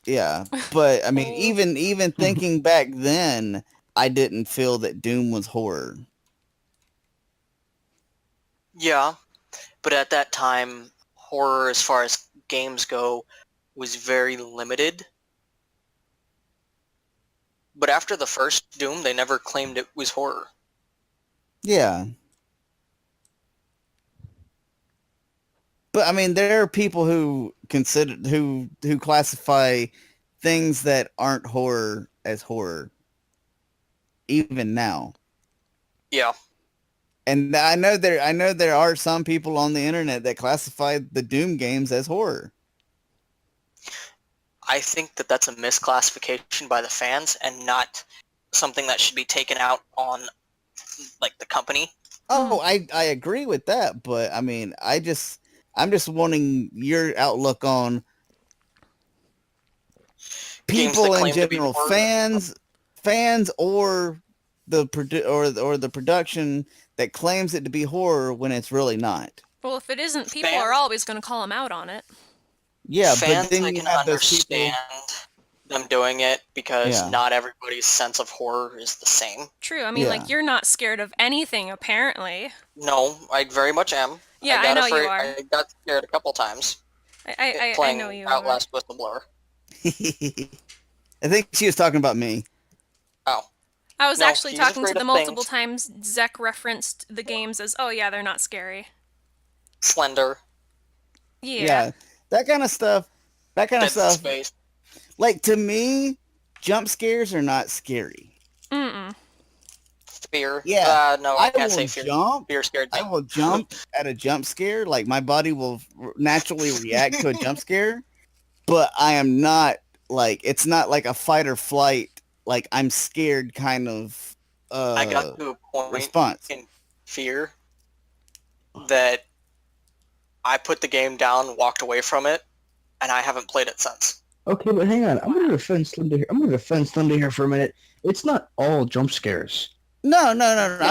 Yeah, but I mean, Oh. even thinking back then, I didn't feel that Doom was horror. Yeah. But at that time, horror as far as games go was very limited. But after the first Doom, they never claimed it was horror. Yeah. But I mean, there are people who classify things that aren't horror as horror, even now. Yeah. And I know there are some people on the internet that classify the Doom games as horror. I think that that's a misclassification by the fans and not something that should be taken out on like the company. Oh, I agree with that, but I mean, I'm just wanting your outlook on Games people that in claim to be general, horror. fans, or the or the production that claims it to be horror when it's really not. Well, if it isn't, people Fans- are always going to call him out on it. Yeah, Fans, but then I you can have those people. understand them doing it because Yeah. not everybody's sense of horror is the same. True. I mean, Yeah. like, you're not scared of anything, apparently. No, I very much am. Yeah, I got know you are. I got scared a couple times I playing know you are. Outlast Whistleblower. I think she was talking about me. Oh, I was No, actually he was talking to afraid the of multiple things. times Zek referenced the games as, oh yeah, they're not scary. Slender, Yeah. That kind of stuff. That kind of Dead stuff. Space. Like, to me, jump scares are not scary. Mm-mm. Fear. Yeah, No, I can't will say fear. jump. Fear scared me. I will jump at a jump scare. Like, my body will naturally react to a jump scare, but I am not like, it's not like a fight or flight. Like, I'm scared kind of I got to a point response. in Fear that I put the game down, walked away from it, and I haven't played it since. Okay, but hang on. I'm gonna defend Slender here. I'm gonna defend Slender here for a minute. It's not all jump scares. No. I'm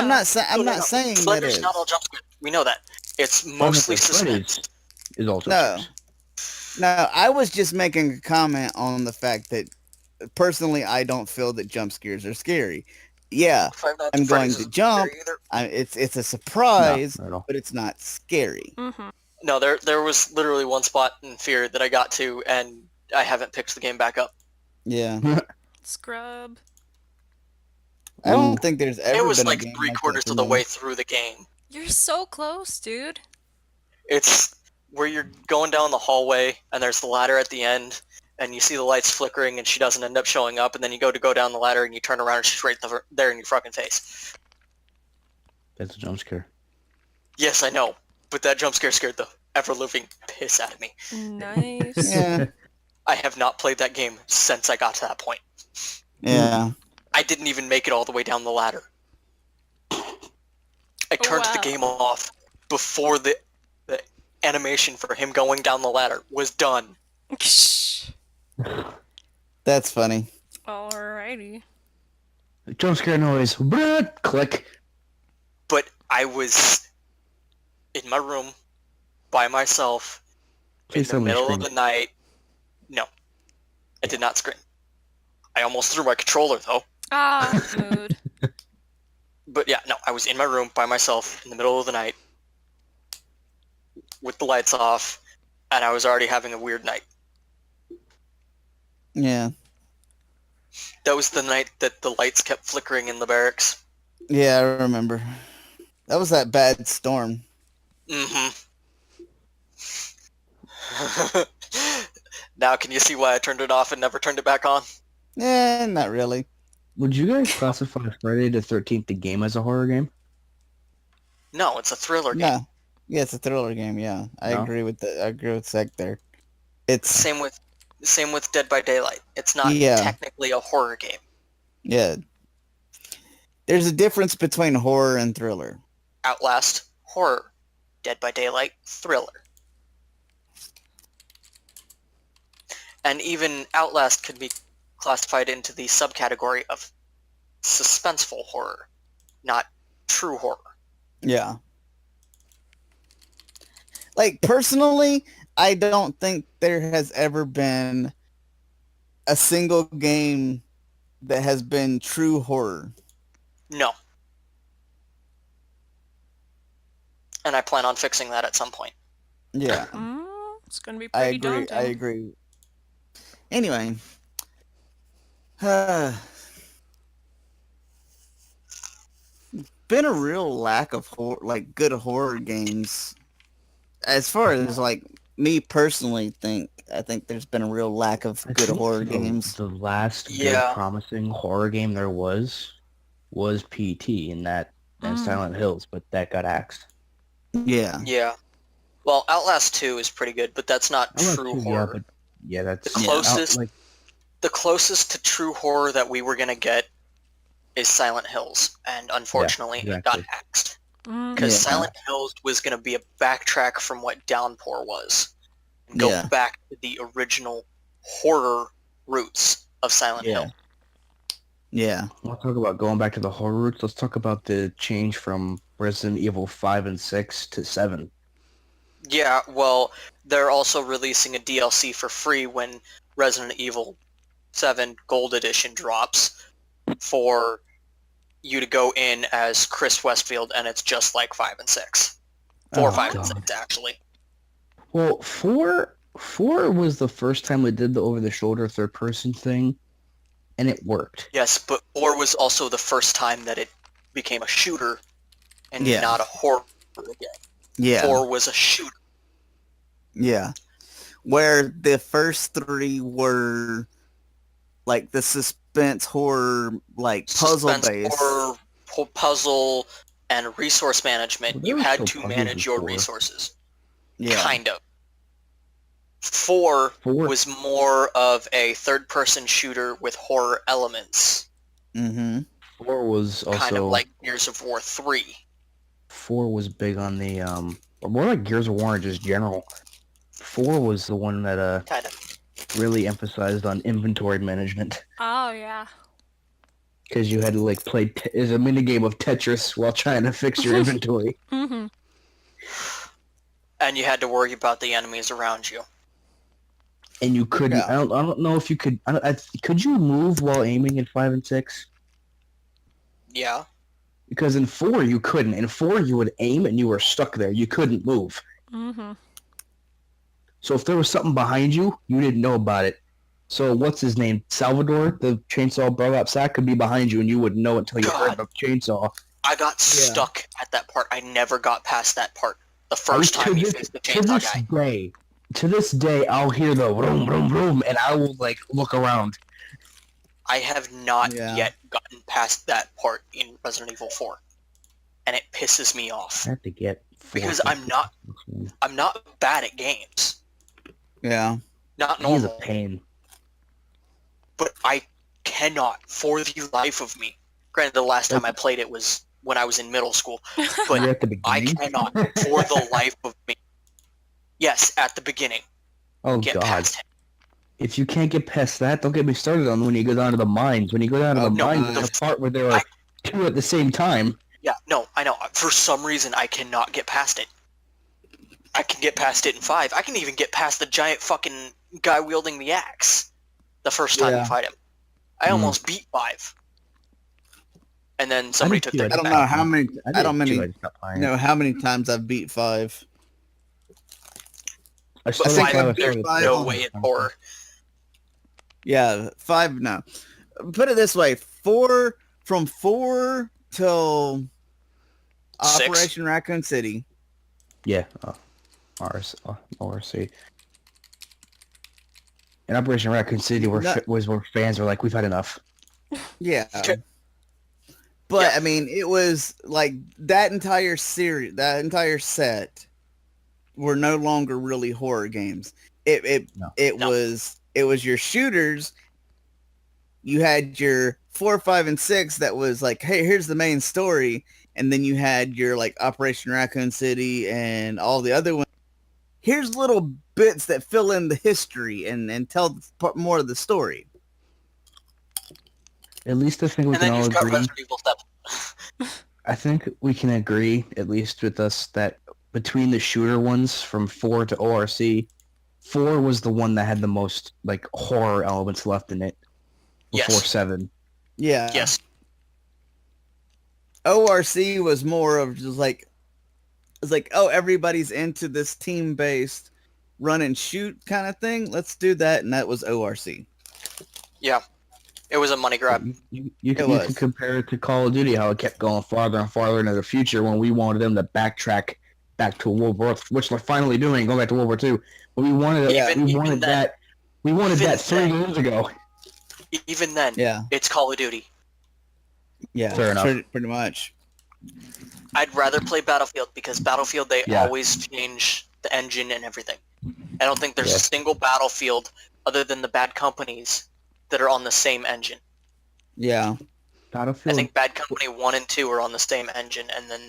not saying. I'm No, not saying that Slender's is. not all jump scares. We know that. It's mostly Five Nights at Freddy's suspense. is all jump No. scares. No, I was just making a comment on the fact that personally, I don't feel that jump scares are scary. Yeah, Five Nights I'm at going Freddy's to isn't jump. scary either. It's a surprise, No, not at all. but it's not scary. Mm-hmm. No, there was literally one spot in Fear that I got to, and I haven't picked the game back up. Yeah, Scrub. I don't think there's ever. It was been a like game three like that quarters for of the me. way through the game. You're so close, dude. It's where you're going down the hallway, and there's the ladder at the end, and you see the lights flickering, and she doesn't end up showing up, and then you go down the ladder, and you turn around, and she's right there in your fucking face. That's a jump scare. Yes, I know, but that jump scare scared the ever-living piss out of me. Nice. Yeah, I have not played that game since I got to that point. yeah. I didn't even make it all the way down the ladder. I turned the wow. game off before the animation for him going down the ladder was done. That's funny. Alrighty. Jump scare noise. Brrrt, click. But I was in my room by myself Please in tell the me you middle of screamed. the night. No, I did not scream. I almost threw my controller though. Ah, mood. But yeah, no, I was in my room by myself in the middle of the night with the lights off, and I was already having a weird night. Yeah, That was the night that the lights kept flickering in the barracks. yeah. I remember. That was that bad storm. Mm-hmm. Now can you see why I turned it off and never turned it back on? Not really. Would you guys classify Friday the 13th the game as a horror game? No, it's a thriller game. No. Yeah, it's a thriller game. Yeah, I No? agree with I agree with Zach there. It's Same with Dead by Daylight. It's not Yeah. technically a horror game. yeah. There's a difference between horror and thriller. Outlast, horror. Dead by Daylight, thriller. And even Outlast could be classified into the subcategory of suspenseful horror, not true horror. Yeah. Like, personally, I don't think there has ever been a single game that has been true horror. No. And I plan on fixing that at some point. Yeah, It's gonna be I pretty agree. daunting. I agree. Anyway, been a real lack of like good horror games. As far as like me personally I think there's been a real lack of I good think horror the- games. The last Yeah. good promising horror game there was PT and Mm. Silent Hills, but that got axed. Yeah. Yeah. Well, Outlast 2 is pretty good, but that's not I like true to, horror. but Yeah, that's The closest- like The closest to true horror that we were gonna get is Silent Hills, and unfortunately, it got exactly. axed Mm. because Yeah. Silent Hills was gonna be a backtrack from what Downpour was, and go Yeah. back to the original horror roots of Silent Yeah. Hill. Yeah. We'll talk about going back to the horror roots. Let's talk about the change from Resident Evil 5 and 6 to 7. Yeah, well, they're also releasing a DLC for free when Resident Evil 7 Gold Edition drops for you to go in as Chris Westfield, and it's just like 5 and 6. 4, Oh, 5, and God. 6, actually. Well, four was the first time we did the over-the-shoulder third-person thing, and it worked. Yes, but 4 was also the first time that it became a shooter and Yeah. not a horror again. Yeah. 4 was a shooter. Yeah. Where the first three were like the suspense horror, like puzzle Suspense, based. horror, puzzle, and resource management. Well, You there was had still to puzzles manage your before. resources. Yeah. Kind of. 4 Four was more of a third-person shooter with horror elements, Mm-hmm. four was also kind of like Gears of War 3. 4 was big on the or more like Gears of War in just general. 4 was the one that Kind of. really emphasized on inventory management Oh yeah. because you had to like play as a mini game of Tetris while trying to fix your inventory. Mm-hmm. And you had to worry about the enemies around you. And you couldn't. Yeah. I don't know if you could. Could you move while aiming in 5 and 6? Yeah. Because in 4 you couldn't. In 4 you would aim and you were stuck there. You couldn't move. Mm-hmm. So if there was something behind you, you didn't know about it. So what's his name? Salvador, the chainsaw burlap sack, could be behind you and you wouldn't know until you heard the chainsaw. I got stuck at that part. I never got past that part. The first time you faced the chainsaw guy. To this day, I'll hear the vroom, vroom, vroom, and I will, like, look around. I have not Yeah. yet gotten past that part in Resident Evil 4. And it pisses me off. I have to get... Because I'm not bad at games. Yeah. Not He's a normal. pain. But I cannot, for the life of me. Granted, the last time I played it was when I was in middle school. You're But at the I beginning? cannot, for the life of me. Yes, at the beginning. Oh, Get God. past him. If you can't get past that, don't get me started on when you go down to the mines. When you go down to Oh, the no, mines, the- there's a part where there are two at the same time. Yeah, no, I know. For some reason, I cannot get past it. I can get past it in 5. I can even get past the giant fucking guy wielding the axe the first time Yeah. you fight him. I almost beat 5. And then somebody did took too. their I don't back. know how many. I don't did too, many. I stopped playing. Know how many times I've beat 5. I But started think 5, playing- I've there's five no on- way it's horror. Yeah, 5. No, put it this way: 4 from 4 till 6. Operation Raccoon City. Yeah, ORC. In Operation Raccoon City, was where fans were like, "We've had enough." Yeah. Okay. But Yeah. I mean, it was like that entire series, that entire set were no longer really horror games. It No. was your shooters. You had your 4, 5, and 6 that was like, hey, here's the main story, and then you had your like Operation Raccoon City and all the other ones. Here's little bits that fill in the history and tell more of the story. At least I think we And can then all you've got agree. Resident Evil 7. I think we can agree, at least with us, that between the shooter ones from 4 to ORC, 4 was the one that had the most like horror elements left in it before Yes. 7. Yeah. Yes. ORC was more of just like, it's like, oh, everybody's into this team-based run and shoot kind of thing. Let's do that, and that was ORC. Yeah. It was a money grab. You can was. compare it to Call of Duty, how it kept going farther and farther into the future when we wanted them to backtrack back to World War, which they're finally doing, going back to World War II. But we wanted Even we wanted then- that. We wanted even that 3 then- years ago. Even then, Yeah, it's Call of Duty. yeah, Fair enough. pretty much. I'd rather play Battlefield because Battlefield, they Yeah. always change the engine and everything. I don't think there's Yeah. a single Battlefield other than the Bad Companies that are on the same engine. Yeah. I Battlefield. think Bad Company 1 and 2 are on the same engine, and then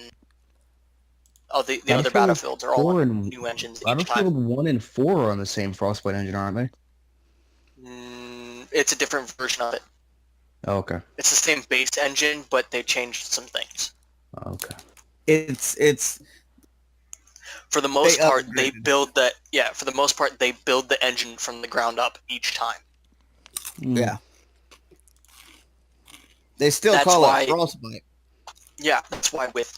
the other Battlefield Battlefields are all 4 on and new engines each Battlefield time. 1 and 4 are on the same Frostbite engine, aren't they? It's a different version of it. Oh, okay. It's the same base engine, but they changed some things. Oh, okay. It's For the most They part, they upgraded. build that. Yeah, for the most part, they build the engine from the ground up each time. Mm. yeah. They still That's call why- it Frostbite. Yeah, that's why with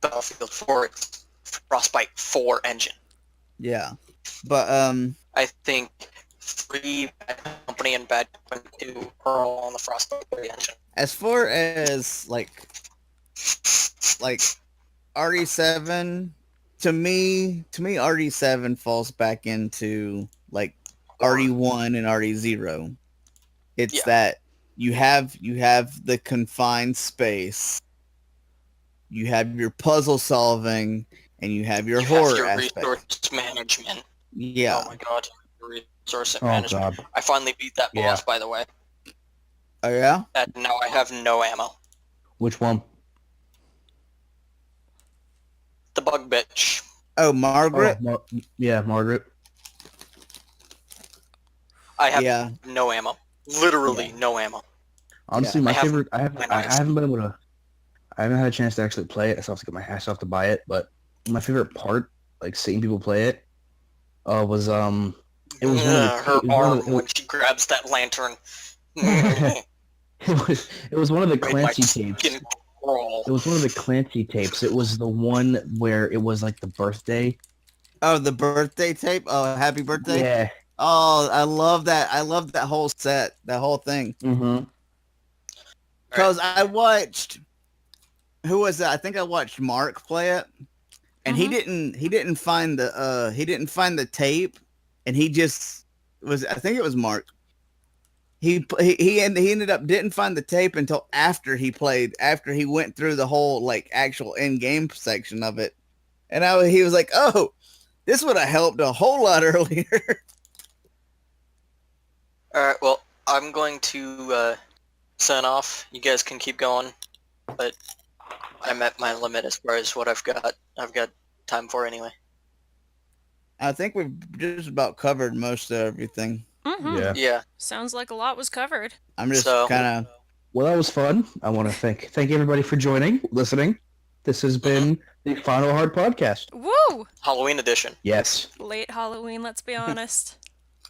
Battlefield 4, it's Frostbite 4 engine. Yeah. But I think 3, Bad Company, and Bad Company 2 are all on the Frostbite 3 engine. as far as like RE7, to me RE7 falls back into like RE1 and RE0. It's Yeah. that you have the confined space, you have your puzzle solving, and you have your You horror have your aspect. resource management. Yeah. Oh my god. Resource Oh management. god. I finally beat that Yeah. boss, by the way. Oh yeah. And now I have no ammo. Which one? The bug bitch. Oh, Margaret. Yeah, Margaret. I have Yeah. no ammo. Literally no ammo. Honestly, Yeah, my I have favorite. my I knives. haven't been able to. I haven't had a chance to actually play it. I still have to get my ass off to buy it. But my favorite part, like seeing people play it, was It was one of the Her it was one arm of the, when she grabs that lantern. it was one of the Made my Clancy tapes. skin crawl. It was one of the Clancy tapes. It was the one where it was like the birthday. Oh, the birthday tape. Oh, happy birthday. Yeah. Oh, I love that. I love that whole set, that whole thing. Mm-hmm. Because I watched, who was that? I think I watched Mark play it, and he didn't find the tape, and he just was. I think it was Mark. He ended up didn't find the tape until after he went through the whole like actual in game section of it, and he was like, oh, this would have helped a whole lot earlier. Alright, well, I'm going to sign off. You guys can keep going, but I'm at my limit as far as what I've got time for anyway. I think we've just about covered most of everything. Mm-hmm. Yeah. Yeah. Sounds like a lot was covered. I'm just So- kind of Well, that was fun. I want to thank everybody for joining, listening. This has been the Final Hard Podcast. Woo! Halloween edition. Yes. Late Halloween, let's be honest.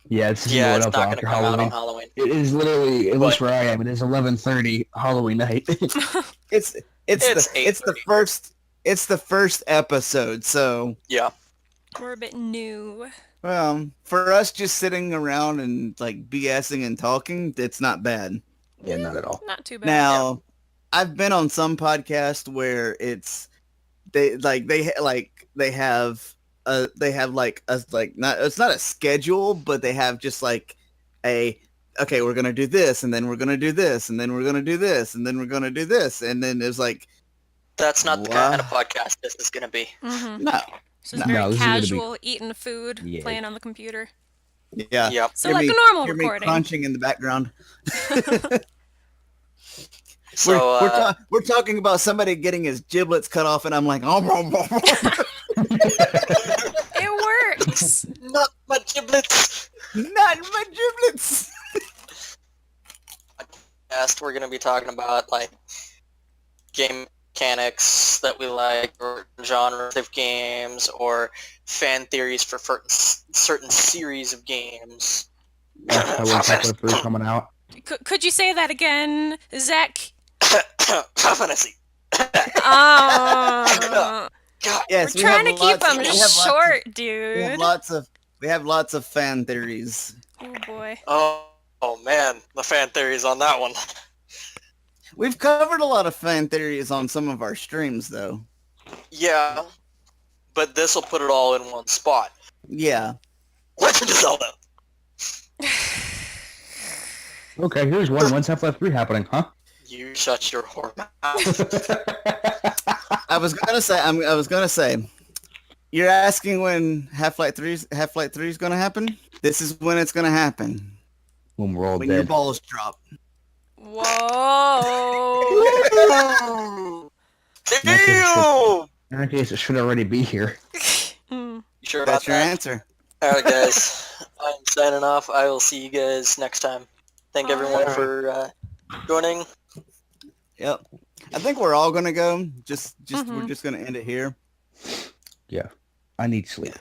Yeah, it's Yeah, going it's up not going after to come out Halloween. on Halloween. It is literally, at least But- where I am, it is 11:30 Halloween night. it's It's the first episode, so Yeah. We're a bit new. for us just sitting around and like BSing and talking, it's not bad. Yeah, not at all. Not too bad. Now, I've been on some podcast where it's it's not a schedule, but they have just like okay, we're gonna do this, and then we're gonna do this, and then we're gonna do this, and then we're gonna do this, and then it's like That's not the kind of podcast this is going to be. Mm-hmm. no, This is No, very this is gonna be- casual, eating food, Yeah. playing on the computer. yeah. Yep. So Hear like me- a normal hear me recording. crunching in the background. So, we're talking about somebody getting his giblets cut off, and I'm like, oh, It works. not my giblets. not my giblets. We're going to be talking about like game mechanics that we like, or genres of games, or fan theories for certain series of games. I will Half-Life 3 coming out. Could you say that again, Zach? Final Fantasy. Oh, God, Yes, we're trying to keep them we have lots of- short, We dude. have lots of fan theories. Oh boy. oh man, the fan theories on that one. We've covered a lot of fan theories on some of our streams, though. Yeah, but this will put it all in one spot. Yeah. Legend of Zelda. Okay, here's one. When's Half-Life 3 happening, huh? You shut your whore mouth. I was gonna say You're asking when Half-Life 3 is gonna happen? This is when it's gonna happen. When we're all When your dead. balls drop. Whoa. Damn! In that case, it should already be here. Mm. You sure about That's your that? answer. Alright, guys. I'm signing off. I will see you guys next time. Thank everyone Alright. for joining. Yep. I think we're all gonna go. We're Mhm. just gonna end it here. Yeah. I need sleep.